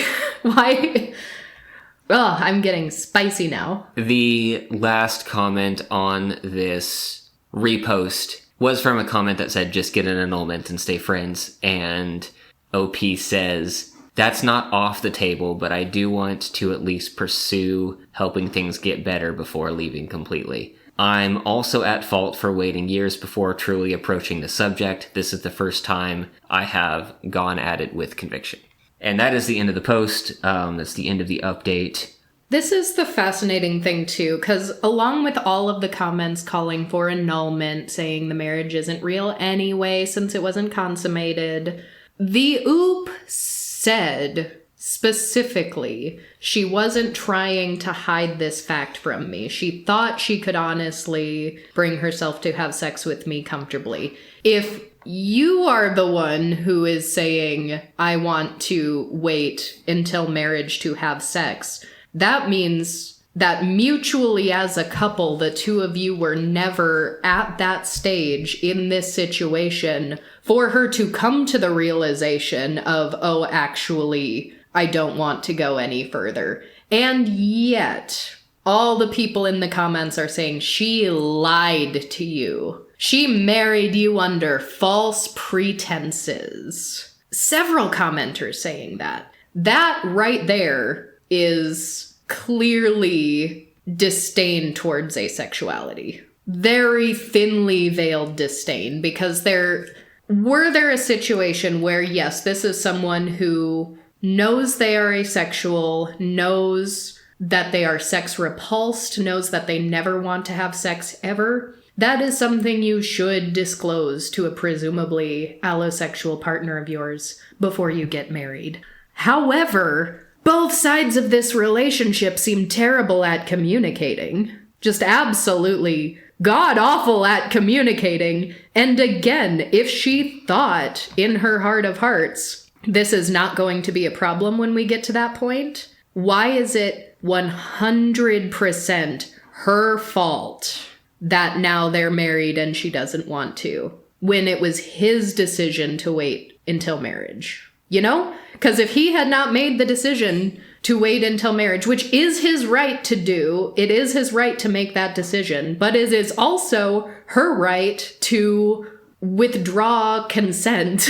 Oh, I'm getting spicy now. The last comment on this repost was from a comment that said, just get an annulment and stay friends. And OP says, that's not off the table, but I do want to at least pursue helping things get better before leaving completely. I'm also at fault for waiting years before truly approaching the subject. This is the first time I have gone at it with conviction. And that is the end of the post. That's the end of the update. This is the fascinating thing, too, because along with all of the comments calling for annulment, saying the marriage isn't real anyway since it wasn't consummated, the OOP said specifically she wasn't trying to hide this fact from me. She thought she could honestly bring herself to have sex with me comfortably. If you are the one who is saying, I want to wait until marriage to have sex, that means that mutually as a couple, the two of you were never at that stage in this situation for her to come to the realization of, oh, actually, I don't want to go any further. And yet, all the people in the comments are saying she lied to you. She married you under false pretenses. Several commenters saying that. That right there is clearly disdain towards asexuality. Very thinly veiled disdain, because there a situation where, yes, this is someone who knows they are asexual, knows that they are sex repulsed, knows that they never want to have sex ever, that is something you should disclose to a presumably allosexual partner of yours before you get married. However, both sides of this relationship seem terrible at communicating. Just absolutely god-awful at communicating. And again, if she thought in her heart of hearts, this is not going to be a problem when we get to that point, why is it 100% her fault that now they're married and she doesn't want to, when it was his decision to wait until marriage? You know? Because if he had not made the decision to wait until marriage, which is his right to do, it is his right to make that decision, but it is also her right to withdraw consent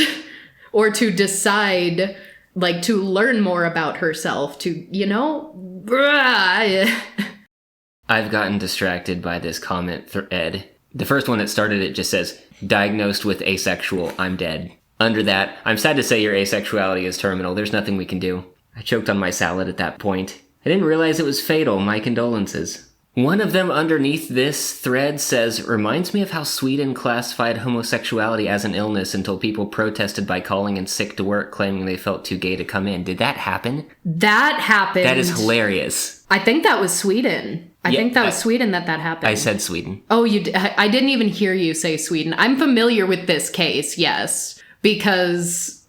or to decide, like, to learn more about herself, to, you know? I've gotten distracted by this comment thread. The first one that started it just says, diagnosed with asexual, I'm dead. Under that, I'm sad to say your asexuality is terminal. There's nothing we can do. I choked on my salad at that point. I didn't realize it was fatal. My condolences. One of them underneath this thread says, reminds me of how Sweden classified homosexuality as an illness until people protested by calling in sick to work, claiming they felt too gay to come in. Did that happen? That happened. That is hilarious. I think that was Sweden. I think that was Sweden that happened. I said Sweden. Oh, I didn't even hear you say Sweden. I'm familiar with this case, yes, because...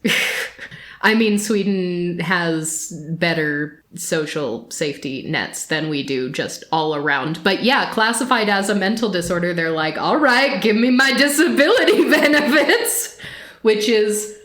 I mean, Sweden has better social safety nets than we do just all around. But yeah, classified as a mental disorder, they're like, all right, give me my disability benefits, which is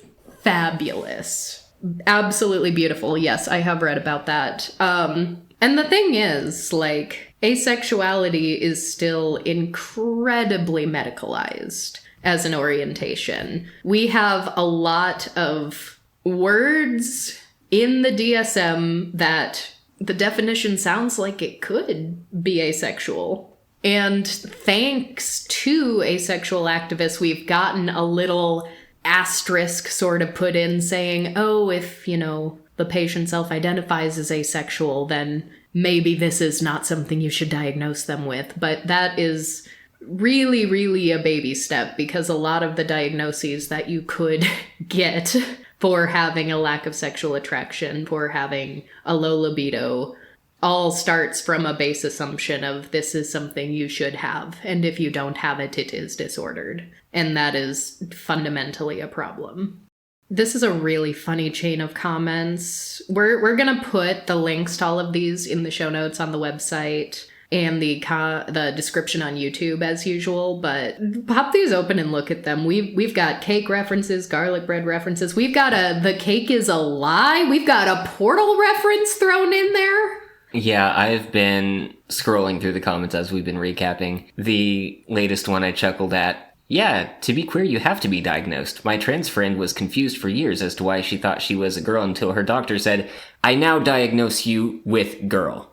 fabulous. Absolutely beautiful. Yes, I have read about that. And the thing is, like, asexuality is still incredibly medicalized as an orientation. We have a lot of words in the DSM that the definition sounds like it could be asexual. And thanks to asexual activists, we've gotten a little asterisk sort of put in saying, oh, if, the patient self-identifies as asexual, then maybe this is not something you should diagnose them with. But that is really, really a baby step, because a lot of the diagnoses that you could get for having a lack of sexual attraction, for having a low libido, all starts from a base assumption of this is something you should have. And if you don't have it, it is disordered. And that is fundamentally a problem. This is a really funny chain of comments. We're going to put the links to all of these in the show notes on the website and the description on YouTube as usual, but pop these open and look at them. We've got cake references, garlic bread references. We've got the cake is a lie. We've got a Portal reference thrown in there. Yeah, I've been scrolling through the comments as we've been recapping. The latest one I chuckled at. Yeah, to be queer, you have to be diagnosed. My trans friend was confused for years as to why she thought she was a girl until her doctor said, I now diagnose you with girl.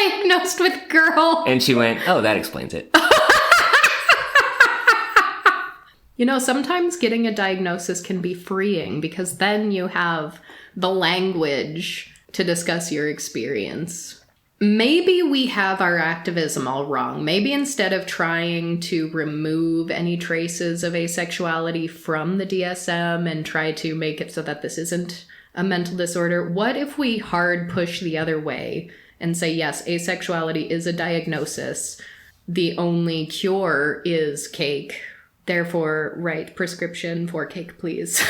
Diagnosed with girl. And she went, oh, that explains it. Sometimes getting a diagnosis can be freeing, because then you have the language to discuss your experience. Maybe we have our activism all wrong. Maybe instead of trying to remove any traces of asexuality from the DSM and try to make it so that this isn't a mental disorder, what if we hard push the other way and say, yes, asexuality is a diagnosis. The only cure is cake. Therefore, write prescription for cake, please.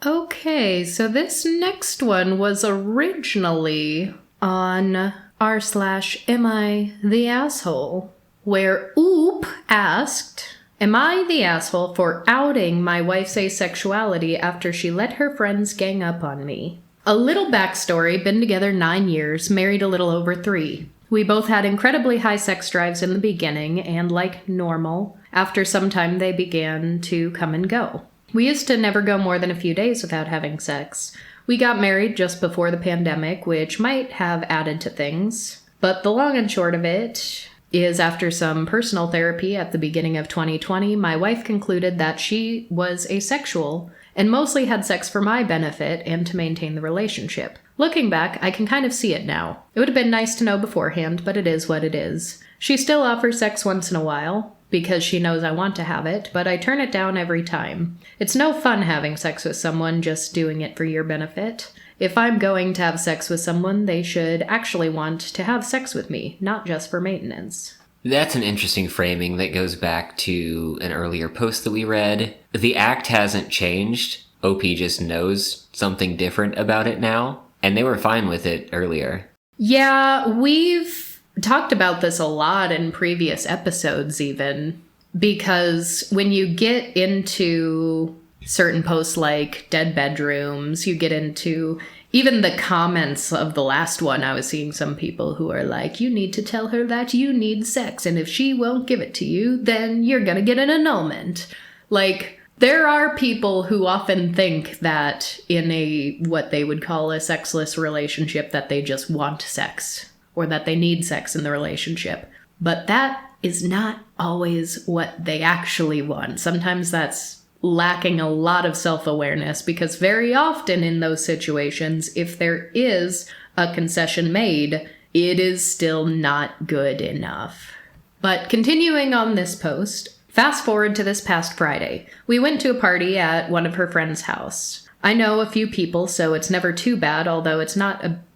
Okay, so this next one was originally on r/am I the asshole, where Oop asked, am I the asshole for outing my wife's asexuality after she let her friends gang up on me? A little backstory, been together 9 years, married a little over 3. We both had incredibly high sex drives in the beginning, and like normal, after some time they began to come and go. We used to never go more than a few days without having sex. We got married just before the pandemic, which might have added to things. But the long and short of it is, after some personal therapy at the beginning of 2020, my wife concluded that she was asexual and mostly had sex for my benefit and to maintain the relationship. Looking back, I can kind of see it now. It would have been nice to know beforehand, but it is what it is. She still offers sex once in a while, because she knows I want to have it, but I turn it down every time. It's no fun having sex with someone just doing it for your benefit. If I'm going to have sex with someone, they should actually want to have sex with me, not just for maintenance. That's an interesting framing that goes back to an earlier post that we read. The act hasn't changed. OP just knows something different about it now, and they were fine with it earlier. Yeah, we've talked about this a lot in previous episodes even, because when you get into certain posts like dead bedrooms, you get into even the comments of the last one. I was seeing some people who are like, you need to tell her that you need sex, and if she won't give it to you, then you're gonna get an annulment. Like, there are people who often think that in a what they would call a sexless relationship that they just want sex, or that they need sex in the relationship. But that is not always what they actually want. Sometimes that's lacking a lot of self-awareness, because very often in those situations, if there is a concession made, it is still not good enough. But continuing on this post, fast forward to this past Friday. We went to a party at one of her friend's house. I know a few people, so it's never too bad, although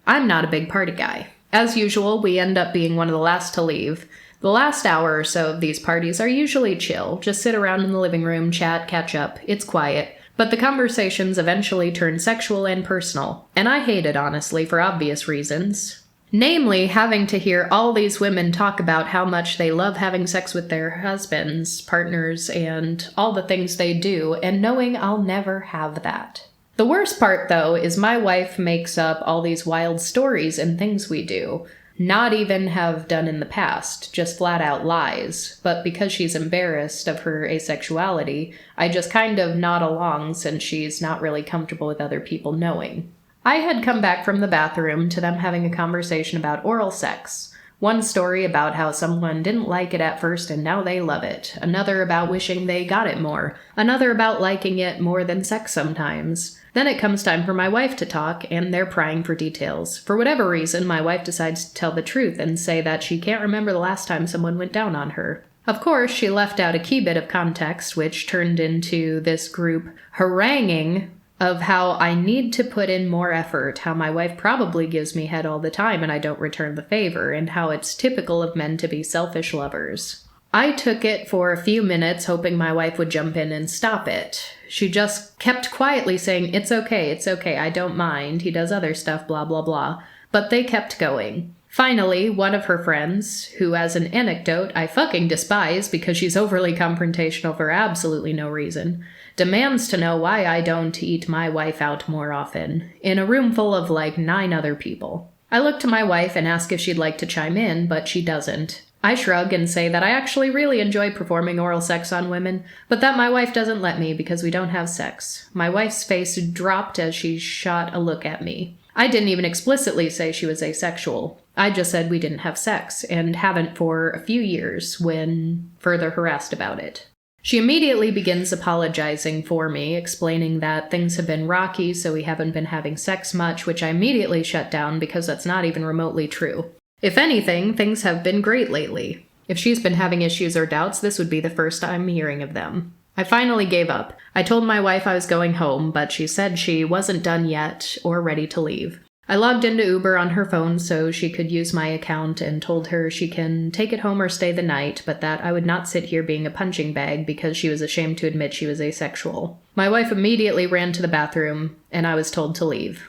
I'm not a big party guy. As usual, we end up being one of the last to leave. The last hour or so of these parties are usually chill. Just sit around in the living room, chat, catch up. It's quiet. But the conversations eventually turn sexual and personal. And I hate it, honestly, for obvious reasons. Namely, having to hear all these women talk about how much they love having sex with their husbands, partners, and all the things they do, and knowing I'll never have that. The worst part, though, is my wife makes up all these wild stories and things we do. Not even have done in the past, just flat out lies. But because she's embarrassed of her asexuality, I just kind of nod along since she's not really comfortable with other people knowing. I had come back from the bathroom to them having a conversation about oral sex. One story about how someone didn't like it at first and now they love it. Another about wishing they got it more. Another about liking it more than sex sometimes. Then it comes time for my wife to talk, and they're prying for details. For whatever reason, my wife decides to tell the truth and say that she can't remember the last time someone went down on her. Of course, she left out a key bit of context, which turned into this group haranguing of how I need to put in more effort, how my wife probably gives me head all the time and I don't return the favor, and how it's typical of men to be selfish lovers. I took it for a few minutes, hoping my wife would jump in and stop it. She just kept quietly saying, it's okay, I don't mind, he does other stuff, blah, blah, blah. But they kept going. Finally, one of her friends, who as an anecdote I fucking despise because she's overly confrontational for absolutely no reason, demands to know why I don't eat my wife out more often, in a room full of like 9 other people. I look to my wife and ask if she'd like to chime in, but she doesn't. I shrug and say that I actually really enjoy performing oral sex on women, but that my wife doesn't let me because we don't have sex. My wife's face dropped as she shot a look at me. I didn't even explicitly say she was asexual. I just said we didn't have sex, and haven't for a few years when further harassed about it. She immediately begins apologizing for me, explaining that things have been rocky, so we haven't been having sex much, which I immediately shut down because that's not even remotely true. If anything, things have been great lately. If she's been having issues or doubts, this would be the first I'm hearing of them. I finally gave up. I told my wife I was going home, but she said she wasn't done yet or ready to leave. I logged into Uber on her phone so she could use my account and told her she can take it home or stay the night, but that I would not sit here being a punching bag because she was ashamed to admit she was asexual. My wife immediately ran to the bathroom, and I was told to leave.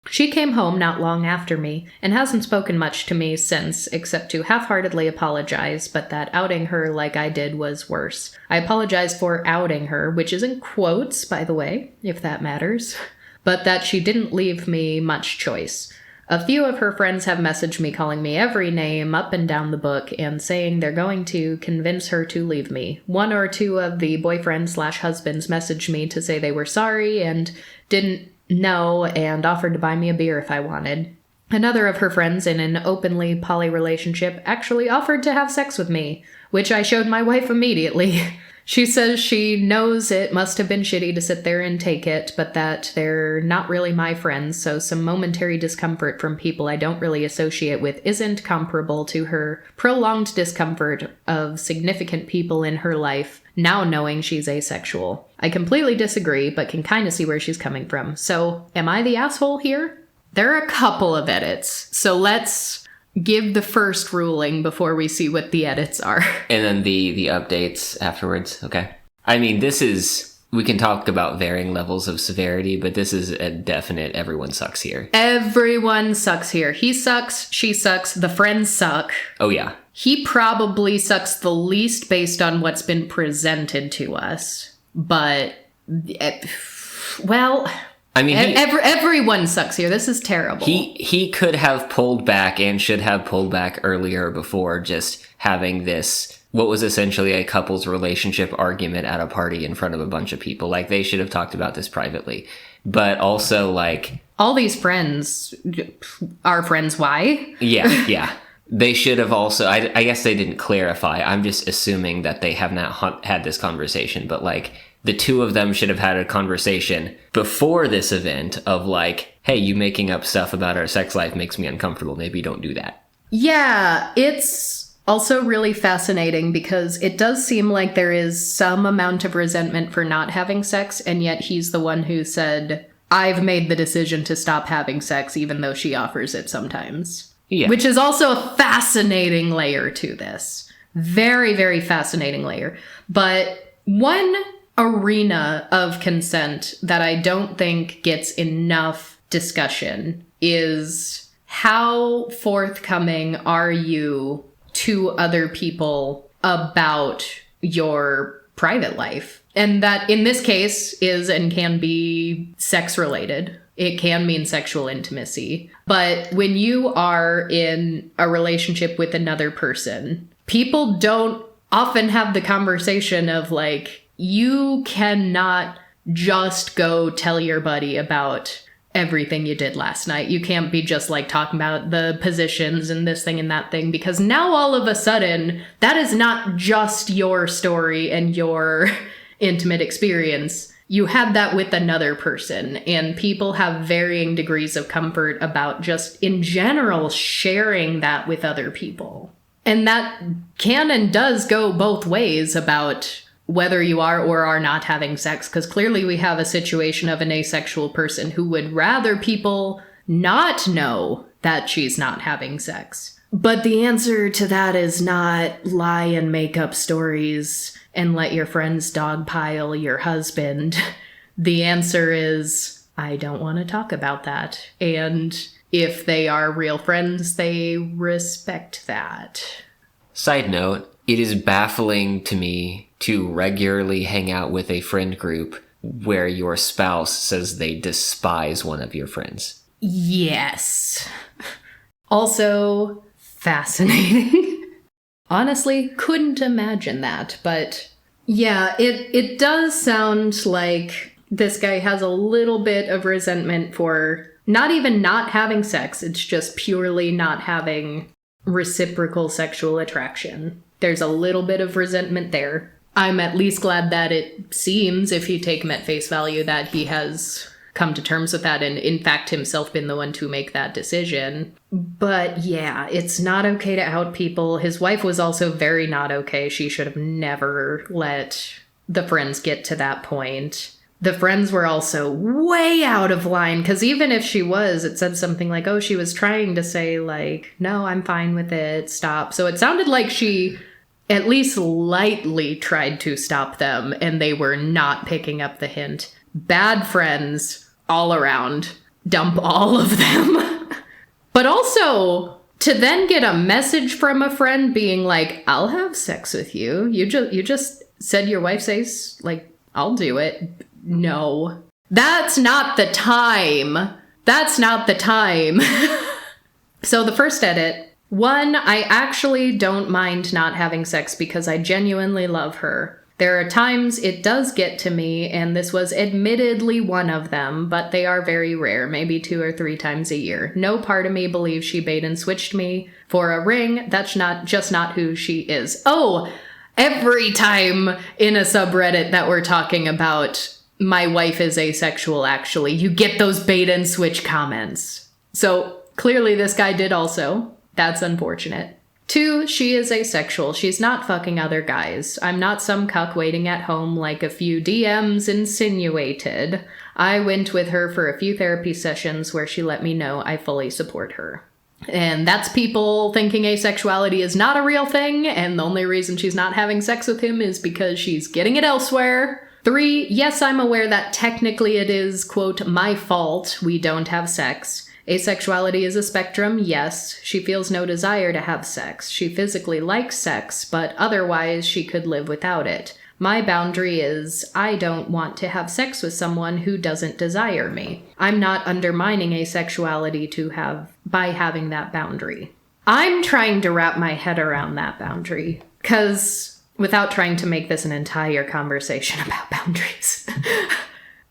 She came home not long after me, and hasn't spoken much to me since, except to half-heartedly apologize, but that outing her like I did was worse. I apologized for outing her, which is in quotes, by the way, if that matters, but that she didn't leave me much choice. A few of her friends have messaged me calling me every name up and down the book and saying they're going to convince her to leave me. 1 or 2 of the boyfriends/husbands messaged me to say they were sorry and didn't know and offered to buy me a beer if I wanted. Another of her friends in an openly poly relationship actually offered to have sex with me, which I showed my wife immediately. She says she knows it must have been shitty to sit there and take it, but that they're not really my friends, so some momentary discomfort from people I don't really associate with isn't comparable to her prolonged discomfort of significant people in her life, now knowing she's asexual. I completely disagree, but can kind of see where she's coming from. So, am I the asshole here? There are a couple of edits, so let's give the first ruling before we see what the edits are. And then the updates afterwards, okay? I mean, we can talk about varying levels of severity, but this is a definite everyone sucks here. Everyone sucks here. He sucks, she sucks, the friends suck. Oh yeah. He probably sucks the least based on what's been presented to us. But, well, I mean, everyone sucks here. This is terrible. He could have pulled back and should have pulled back earlier before just having this, what was essentially a couple's relationship argument at a party in front of a bunch of people. Like, they should have talked about this privately. But also, like, all these friends are friends. Why? Yeah. They should have also, I guess they didn't clarify. I'm just assuming that they have not had this conversation, but like, the two of them should have had a conversation before this event of like, hey, you making up stuff about our sex life makes me uncomfortable. Maybe don't do that. Yeah, it's also really fascinating because it does seem like there is some amount of resentment for not having sex, and yet he's the one who said, I've made the decision to stop having sex even though she offers it sometimes. Yeah. Which is also a fascinating layer to this. Very, very fascinating layer. But one arena of consent that I don't think gets enough discussion is how forthcoming are you to other people about your private life? And that in this case is and can be sex related. It can mean sexual intimacy. But when you are in a relationship with another person, people don't often have the conversation of like, you cannot just go tell your buddy about everything you did last night. You can't be just like talking about the positions and this thing and that thing, because now all of a sudden that is not just your story and your intimate experience. You had that with another person, and people have varying degrees of comfort about just in general sharing that with other people. And that can and does go both ways about whether you are or are not having sex, because clearly we have a situation of an asexual person who would rather people not know that she's not having sex. But the answer to that is not lie and make up stories and let your friends dogpile your husband. The answer is, I don't want to talk about that. And if they are real friends, they respect that. Side note, it is baffling to me to regularly hang out with a friend group where your spouse says they despise one of your friends. Yes. Also, fascinating. Honestly, couldn't imagine that, but yeah, it does sound like this guy has a little bit of resentment for not even not having sex, it's just purely not having reciprocal sexual attraction. There's a little bit of resentment there. I'm at least glad that it seems, if you take him at face value, that he has come to terms with that and in fact himself been the one to make that decision. But yeah, it's not okay to out people. His wife was also very not okay. She should have never let the friends get to that point. The friends were also way out of line, because even if she was, it said something like, oh, she was trying to say like, no, I'm fine with it, stop. So it sounded like she at least lightly tried to stop them, and they were not picking up the hint. Bad friends all around. Dump all of them. But also, to then get a message from a friend being like, I'll have sex with you. You just said your wife says, like, I'll do it. No. That's not the time. That's not the time. So the first edit. 1, I actually don't mind not having sex because I genuinely love her. There are times it does get to me, and this was admittedly one of them, but they are very rare, maybe 2 or 3 times a year. No part of me believes she bait and switched me for a ring. That's just not who she is. Oh, every time in a subreddit that we're talking about my wife is asexual, actually, you get those bait and switch comments. So clearly this guy did also. That's unfortunate. 2, she is asexual. She's not fucking other guys. I'm not some cuck waiting at home like a few DMs insinuated. I went with her for a few therapy sessions where she let me know I fully support her. And that's people thinking asexuality is not a real thing, and the only reason she's not having sex with him is because she's getting it elsewhere. 3, yes, I'm aware that technically it is, quote, my fault we don't have sex. Asexuality is a spectrum, yes. She feels no desire to have sex. She physically likes sex, but otherwise she could live without it. My boundary is, I don't want to have sex with someone who doesn't desire me. I'm not undermining asexuality by having that boundary. I'm trying to wrap my head around that boundary, because without trying to make this an entire conversation about boundaries,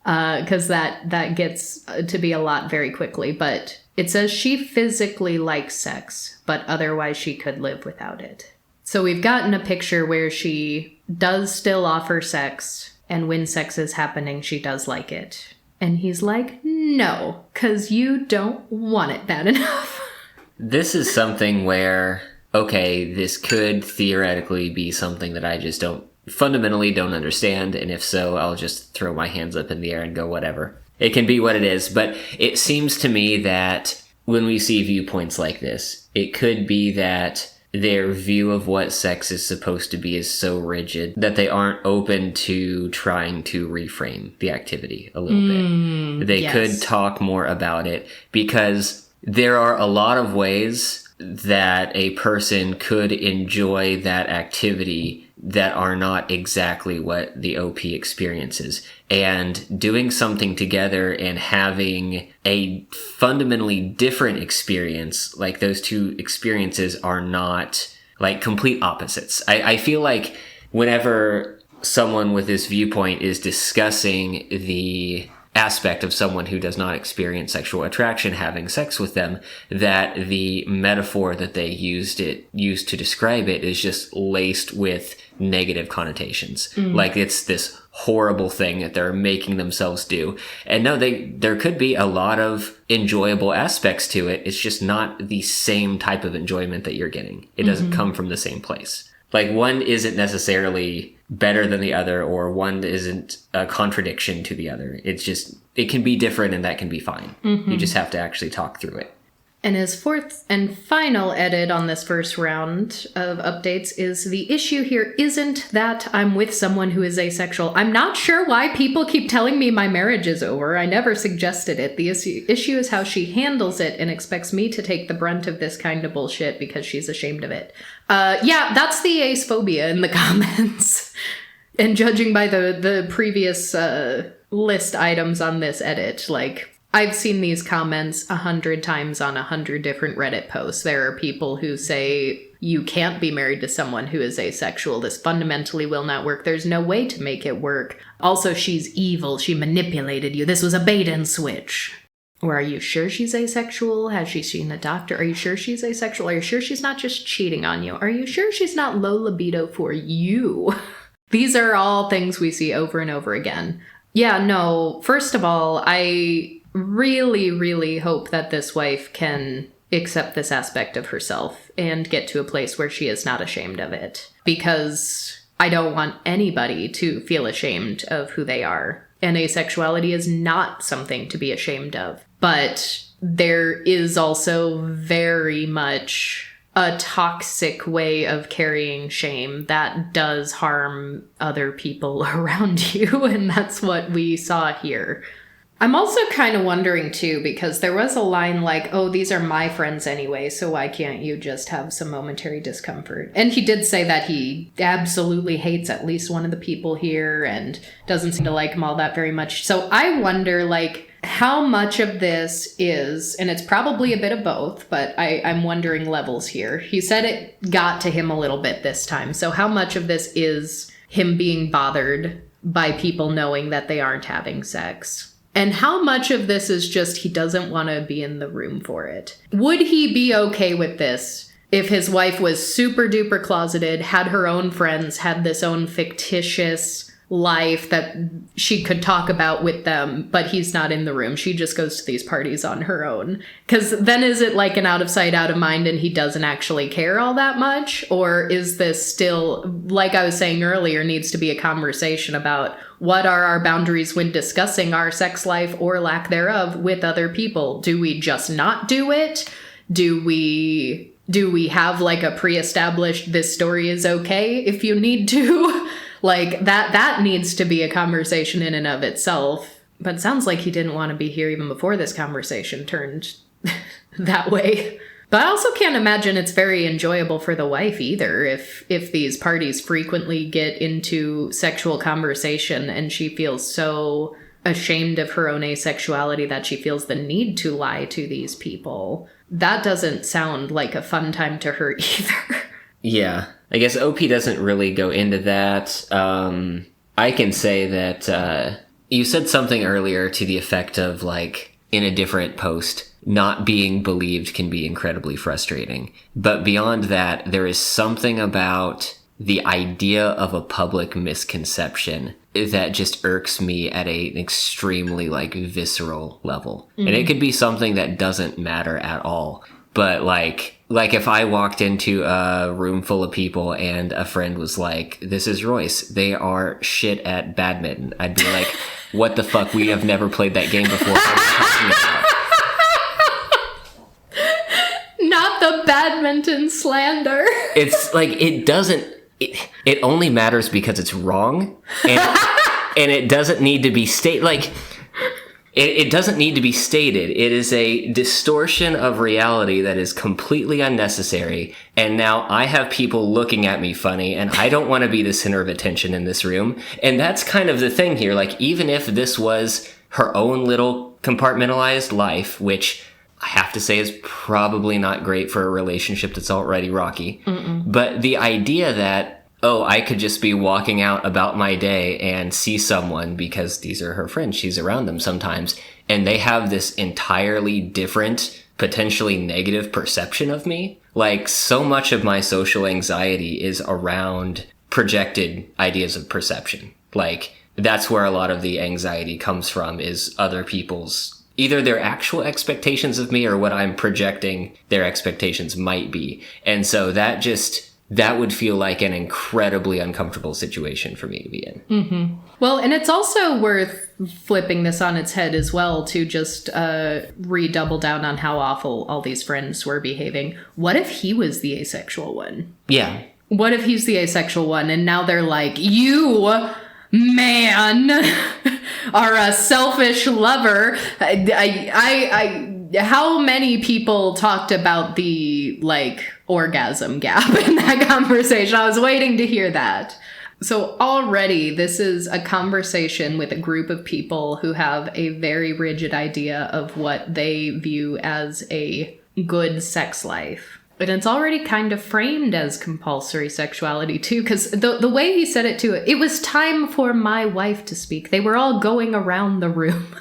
because that gets to be a lot very quickly. But it says she physically likes sex, but otherwise she could live without it. So we've gotten a picture where she does still offer sex And when sex is happening, she does like it. And he's like, no, because you don't want it bad enough. This is something where, okay, this could theoretically be something that I just fundamentally don't understand. And if so, I'll just throw my hands up in the air and go, whatever. It can be what it is. But it seems to me that when we see viewpoints like this, it could be that their view of what sex is supposed to be is so rigid that they aren't open to trying to reframe the activity a little bit. They could talk more about it, because there are a lot of ways that a person could enjoy that activity that are not exactly what the OP experiences. And doing something together and having a fundamentally different experience, like those two experiences are not like complete opposites. I feel like whenever someone with this viewpoint is discussing the aspect of someone who does not experience sexual attraction having sex with them, that the metaphor that they used to describe it is just laced with negative connotations. Like it's this horrible thing that they're making themselves do. And no, there could be a lot of enjoyable aspects to it. It's just not the same type of enjoyment that you're getting. It doesn't come from the same place. Like one isn't necessarily better than the other, or one isn't a contradiction to the other. It's just, it can be different, and that can be fine. You just have to actually talk through it. And his fourth and final edit on this first round of updates is the issue here isn't that I'm with someone who is asexual. I'm not sure why people keep telling me my marriage is over. I never suggested it. The issue is how she handles it and expects me to take the brunt of this kind of bullshit because she's ashamed of it. Yeah, that's the ace phobia in the comments. And judging by the previous list items on this edit, like, I've seen these comments 100 times on 100 different Reddit posts. There are people who say, you can't be married to someone who is asexual. This fundamentally will not work. There's no way to make it work. Also, she's evil. She manipulated you. This was a bait and switch. Or are you sure she's asexual? Has she seen a doctor? Are you sure she's asexual? Are you sure she's not just cheating on you? Are you sure she's not low libido for you? These are all things we see over and over again. Yeah, no, first of all, I really, really hope that this wife can accept this aspect of herself and get to a place where she is not ashamed of it. Because I don't want anybody to feel ashamed of who they are. And asexuality is not something to be ashamed of. But there is also very much a toxic way of carrying shame that does harm other people around you. And that's what we saw here. I'm also kind of wondering, too, because there was a line like, oh, these are my friends anyway, so why can't you just have some momentary discomfort? And he did say that he absolutely hates at least one of the people here and doesn't seem to like them all that very much. So I wonder, like, how much of this is, and it's probably a bit of both, but I'm wondering levels here. He said it got to him a little bit this time. So how much of this is him being bothered by people knowing that they aren't having sex? And how much of this is just he doesn't want to be in the room for it? Would he be okay with this if his wife was super duper closeted, had her own friends, had this own fictitious life that she could talk about with them, but he's not in the room? She just goes to these parties on her own. Because then is it like an out of sight, out of mind, and he doesn't actually care all that much? Or is this still, like I was saying earlier, needs to be a conversation about what are our boundaries when discussing our sex life or lack thereof with other people? Do we just not do it? Do we have like a pre-established, this story is okay if you need to? Like that needs to be a conversation in and of itself. But it sounds like he didn't want to be here even before this conversation turned that way. But I also can't imagine it's very enjoyable for the wife either if these parties frequently get into sexual conversation and she feels so ashamed of her own asexuality that she feels the need to lie to these people. That doesn't sound like a fun time to her either. Yeah, I guess OP doesn't really go into that. I can say that you said something earlier to the effect of, like, in a different post, not being believed can be incredibly frustrating. But beyond that, there is something about the idea of a public misconception that just irks me at an extremely like visceral level. And it could be something that doesn't matter at all. But like if I walked into a room full of people and a friend was like, "This is Royce, they are shit at badminton," I'd be like, "What the fuck? We have never played that game before. What are you talking about?" Not the badminton slander. It's like, it only matters because it's wrong, and it doesn't need to be it doesn't need to be stated. It is a distortion of reality that is completely unnecessary, and now I have people looking at me funny, and I don't want to be the center of attention in this room. And that's kind of the thing here. Like, even if this was her own little compartmentalized life, which I have to say is probably not great for a relationship that's already rocky. But the idea that, oh, I could just be walking out about my day and see someone because these are her friends, she's around them sometimes, and they have this entirely different, potentially negative perception of me. Like, so much of my social anxiety is around projected ideas of perception. Like, that's where a lot of the anxiety comes from, is other people's either their actual expectations of me or what I'm projecting their expectations might be. And so that would feel like an incredibly uncomfortable situation for me to be in. Well, and it's also worth flipping this on its head as well to just redouble down on how awful all these friends were behaving. What if he was the asexual one? Yeah. What if he's the asexual one and now they're like, "You, man, are a selfish lover"? How many people talked about the, like, orgasm gap in that conversation? I was waiting to hear that. So already this is a conversation with a group of people who have a very rigid idea of what they view as a good sex life. And it's already kind of framed as compulsory sexuality, too, because the way he said it, too, it was time for my wife to speak. They were all going around the room.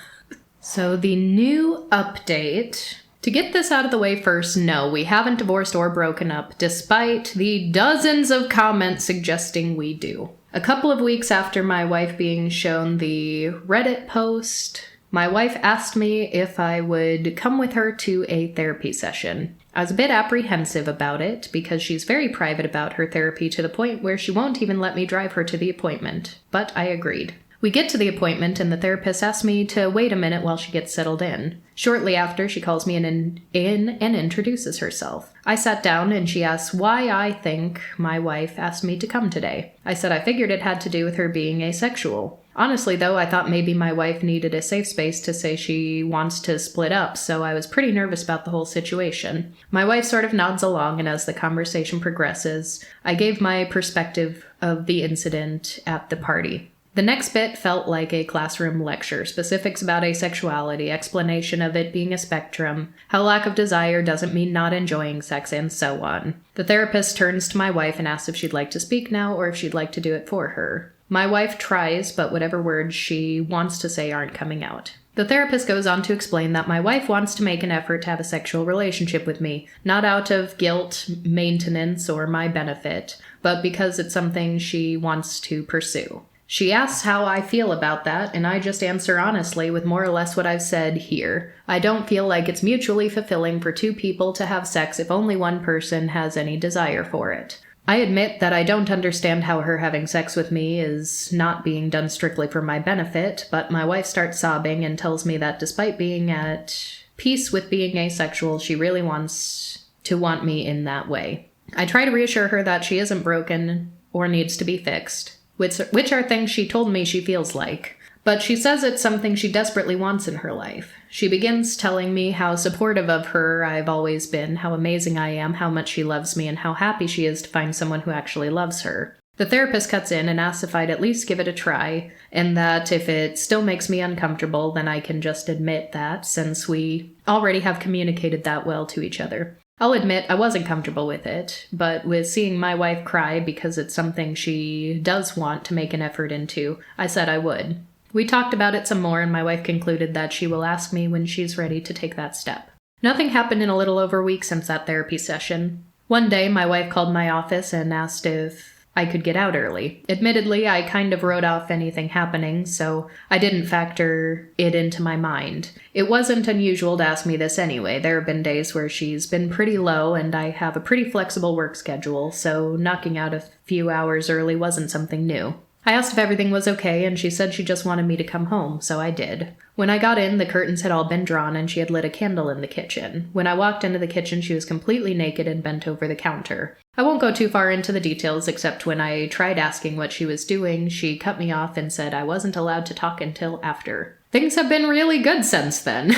So the new update. To get this out of the way first, no, we haven't divorced or broken up, despite the dozens of comments suggesting we do. A couple of weeks after my wife being shown the Reddit post, my wife asked me if I would come with her to a therapy session. I was a bit apprehensive about it because she's very private about her therapy to the point where she won't even let me drive her to the appointment, but I agreed. We get to the appointment and the therapist asks me to wait a minute while she gets settled in. Shortly after, she calls me in and introduces herself. I sat down and she asks why I think my wife asked me to come today. I said I figured it had to do with her being asexual. Honestly, though, I thought maybe my wife needed a safe space to say she wants to split up, so I was pretty nervous about the whole situation. My wife sort of nods along, and as the conversation progresses, I gave my perspective of the incident at the party. The next bit felt like a classroom lecture, specifics about asexuality, explanation of it being a spectrum, how lack of desire doesn't mean not enjoying sex, and so on. The therapist turns to my wife and asks if she'd like to speak now or if she'd like to do it for her. My wife tries, but whatever words she wants to say aren't coming out. The therapist goes on to explain that my wife wants to make an effort to have a sexual relationship with me, not out of guilt, maintenance, or my benefit, but because it's something she wants to pursue. She asks how I feel about that, and I just answer honestly with more or less what I've said here. I don't feel like it's mutually fulfilling for two people to have sex if only one person has any desire for it. I admit that I don't understand how her having sex with me is not being done strictly for my benefit, but my wife starts sobbing and tells me that despite being at peace with being asexual, she really wants to want me in that way. I try to reassure her that she isn't broken or needs to be fixed, which are things she told me she feels like. But she says it's something she desperately wants in her life. She begins telling me how supportive of her I've always been, how amazing I am, how much she loves me, and how happy she is to find someone who actually loves her. The therapist cuts in and asks if I'd at least give it a try, and that if it still makes me uncomfortable, then I can just admit that, since we already have communicated that well to each other. I'll admit I wasn't comfortable with it, but with seeing my wife cry because it's something she does want to make an effort into, I said I would. We talked about it some more, and my wife concluded that she will ask me when she's ready to take that step. Nothing happened in a little over a week since that therapy session. One day, my wife called my office and asked if I could get out early. Admittedly, I kind of wrote off anything happening, so I didn't factor it into my mind. It wasn't unusual to ask me this anyway. There have been days where she's been pretty low, and I have a pretty flexible work schedule, so knocking out a few hours early wasn't something new. I asked if everything was okay, and she said she just wanted me to come home, so I did. When I got in, the curtains had all been drawn, and she had lit a candle in the kitchen. When I walked into the kitchen, she was completely naked and bent over the counter. I won't go too far into the details, except when I tried asking what she was doing, she cut me off and said I wasn't allowed to talk until after. Things have been really good since then.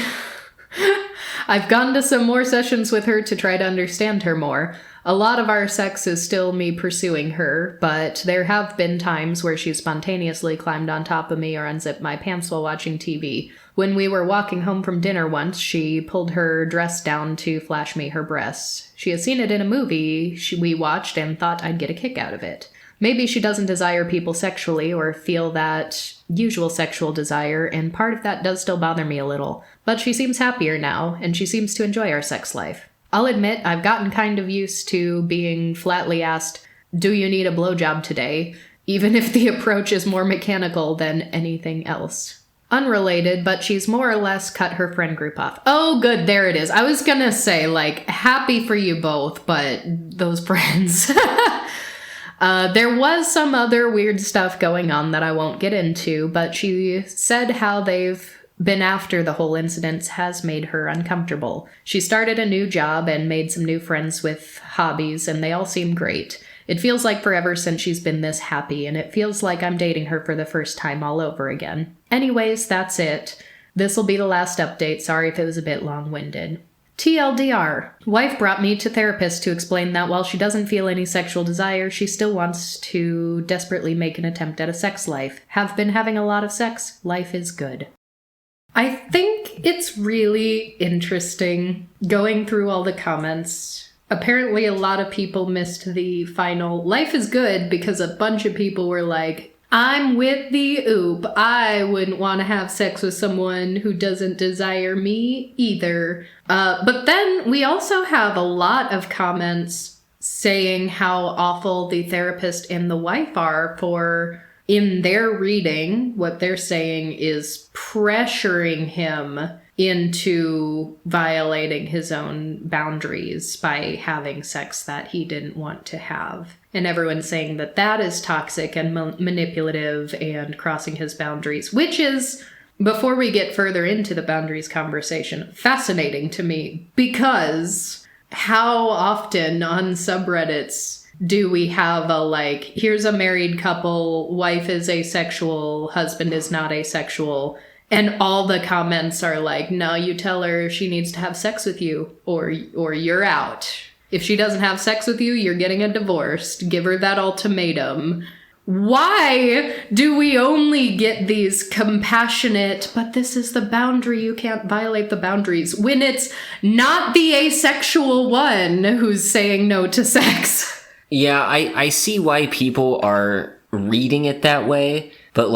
I've gone to some more sessions with her to try to understand her more. A lot of our sex is still me pursuing her, but there have been times where she spontaneously climbed on top of me or unzipped my pants while watching TV. When we were walking home from dinner once, she pulled her dress down to flash me her breasts. She had seen it in a movie we watched and thought I'd get a kick out of it. Maybe she doesn't desire people sexually or feel that usual sexual desire, and part of that does still bother me a little. But she seems happier now, and she seems to enjoy our sex life. I'll admit I've gotten kind of used to being flatly asked, "Do you need a blowjob today?" even if the approach is more mechanical than anything else. Unrelated, but she's more or less cut her friend group off. Oh, good, there it is. I was gonna say, happy for you both, but those friends. There was some other weird stuff going on that I won't get into, but she said how they've been after the whole incident has made her uncomfortable. She started a new job and made some new friends with hobbies, and they all seem great. It feels like forever since she's been this happy, and it feels like I'm dating her for the first time all over again. Anyways, that's it. This'll be the last update. Sorry if it was a bit long-winded. TLDR. Wife brought me to therapist to explain that while she doesn't feel any sexual desire, she still wants to desperately make an attempt at a sex life. Have been having a lot of sex. Life is good. I think it's really interesting going through all the comments. Apparently a lot of people missed the final "life is good" because a bunch of people were like, "I'm with the oop. I wouldn't want to have sex with someone who doesn't desire me either." But then we also have a lot of comments saying how awful the therapist and the wife are for, in their reading, what they're saying is pressuring him into violating his own boundaries by having sex that he didn't want to have. And everyone's saying that that is toxic and manipulative and crossing his boundaries, which is, before we get further into the boundaries conversation, fascinating to me, because how often on subreddits do we have here's a married couple, wife is asexual, husband is not asexual, and all the comments are like, no, you tell her she needs to have sex with you, or you're out. If she doesn't have sex with you, you're getting a divorce. Give her that ultimatum. Why do we only get these compassionate, but this is the boundary, you can't violate the boundaries, when it's not the asexual one who's saying no to sex? Yeah, I see why people are reading it that way, but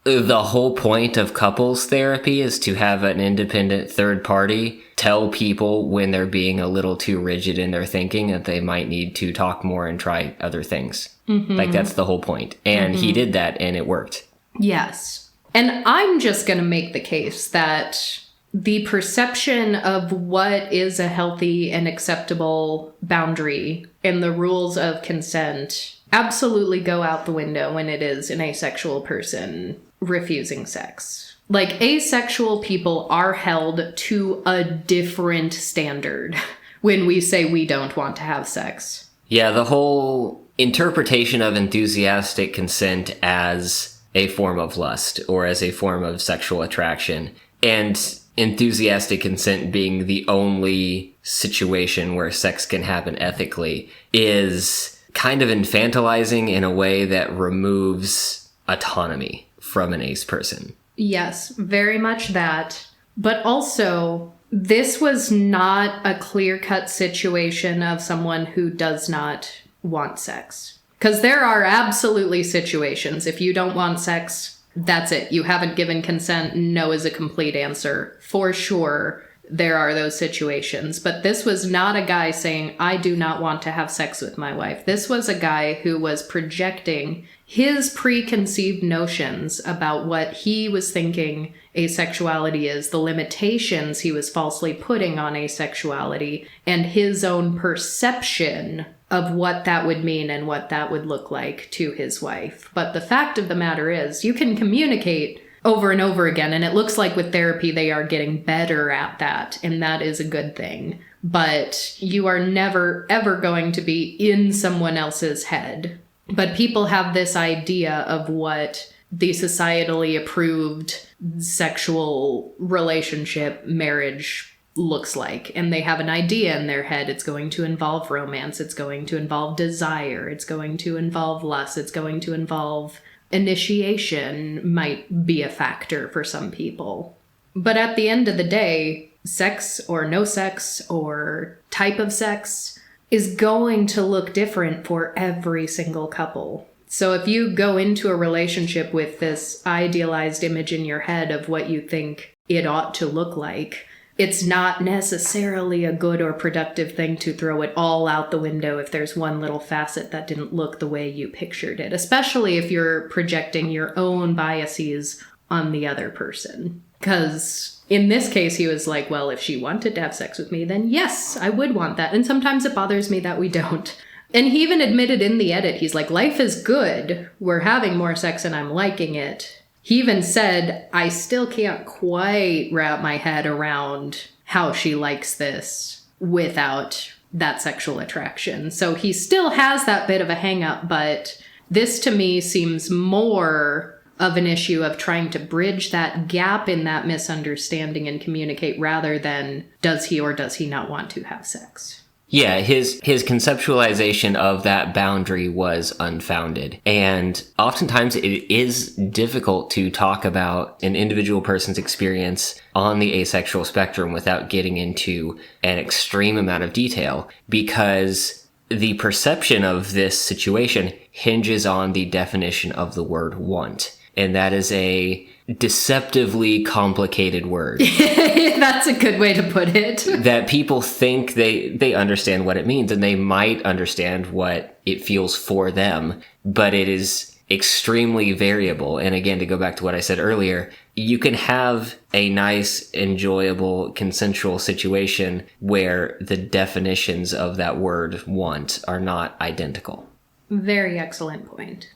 the whole point of couples therapy is to have an independent third party tell people when they're being a little too rigid in their thinking that they might need to talk more and try other things. Mm-hmm. That's the whole point. And he did that and it worked. Yes. And I'm just going to make the case that the perception of what is a healthy and acceptable boundary and the rules of consent absolutely go out the window when it is an asexual person refusing sex. Asexual people are held to a different standard when we say we don't want to have sex. Yeah, the whole interpretation of enthusiastic consent as a form of lust or as a form of sexual attraction, and enthusiastic consent being the only situation where sex can happen ethically, is kind of infantilizing in a way that removes autonomy from an ace person. Yes, very much that. But also, this was not a clear-cut situation of someone who does not want sex. Because there are absolutely situations, if you don't want sex, that's it. You haven't given consent, no is a complete answer. For sure, there are those situations. But this was not a guy saying, I do not want to have sex with my wife. This was a guy who was projecting his preconceived notions about what he was thinking asexuality is, the limitations he was falsely putting on asexuality, and his own perception of what that would mean and what that would look like to his wife. But the fact of the matter is, you can communicate over and over again, and it looks like with therapy they are getting better at that, and that is a good thing. But you are never, ever going to be in someone else's head. But people have this idea of what the societally approved sexual relationship, marriage looks like. And they have an idea in their head. It's going to involve romance. It's going to involve desire. It's going to involve lust. It's going to involve initiation, might be a factor for some people. But at the end of the day, sex or no sex or type of sex is going to look different for every single couple. So if you go into a relationship with this idealized image in your head of what you think it ought to look like, it's not necessarily a good or productive thing to throw it all out the window if there's one little facet that didn't look the way you pictured it, especially if you're projecting your own biases on the other person. Because in this case, he was like, well, if she wanted to have sex with me, then yes, I would want that. And sometimes it bothers me that we don't. And he even admitted in the edit, he's like, life is good. We're having more sex and I'm liking it. He even said, I still can't quite wrap my head around how she likes this without that sexual attraction. So he still has that bit of a hang up, but this to me seems more of an issue of trying to bridge that gap in that misunderstanding and communicate rather than does he or does he not want to have sex. Yeah, his conceptualization of that boundary was unfounded. And oftentimes it is difficult to talk about an individual person's experience on the asexual spectrum without getting into an extreme amount of detail, because the perception of this situation hinges on the definition of the word want. And that is a deceptively complicated word. That's a good way to put it. That people think they understand what it means, and they might understand what it feels for them, but it is extremely variable. And again, to go back to what I said earlier, you can have a nice, enjoyable, consensual situation where the definitions of that word want are not identical. Very excellent point.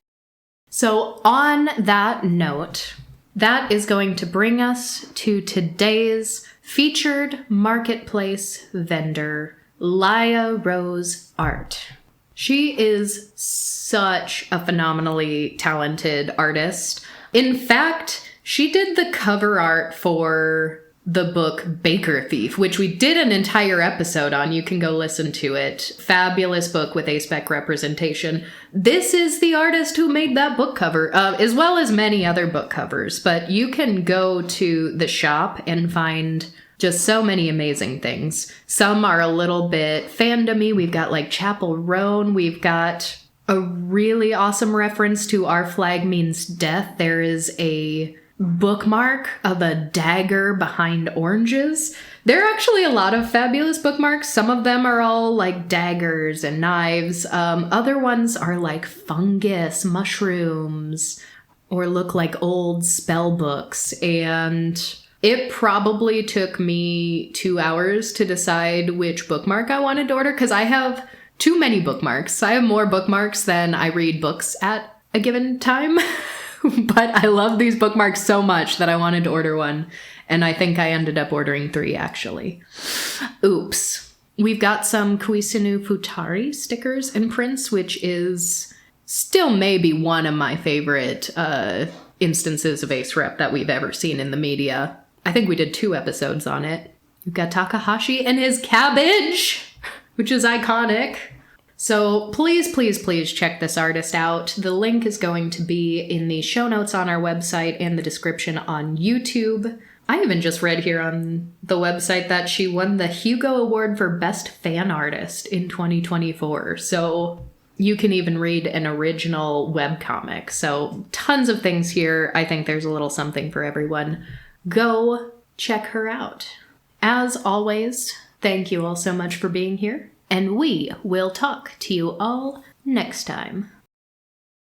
So on that note, that is going to bring us to today's featured marketplace vendor, Laya Rose Art. She is such a phenomenally talented artist. In fact, she did the cover art for the book Baker Thief, which we did an entire episode on. You can go listen to it. Fabulous book with A-spec representation. This is the artist who made that book cover, as well as many other book covers. But you can go to the shop and find just so many amazing things. Some are a little bit fandom-y. We've got like Chapel Roan. We've got a really awesome reference to Our Flag Means Death. There is a bookmark of a dagger behind oranges. There are actually a lot of fabulous bookmarks. Some of them are all like daggers and knives. Other ones are like fungus, mushrooms, or look like old spell books. And it probably took me 2 hours to decide which bookmark I wanted to order, because I have too many bookmarks. I have more bookmarks than I read books at a given time. But I love these bookmarks so much that I wanted to order one. And I think I ended up ordering 3, actually. Oops. We've got some Kuisinu Futari stickers and prints, which is still maybe one of my favorite instances of ace rep that we've ever seen in the media. I think we did 2 episodes on it. We've got Takahashi and his cabbage, which is iconic. So please, please, please check this artist out. The link is going to be in the show notes on our website and the description on YouTube. I even just read here on the website that she won the Hugo Award for Best Fan Artist in 2024. So you can even read an original webcomic. So tons of things here. I think there's a little something for everyone. Go check her out. As always, thank you all so much for being here, and we will talk to you all next time.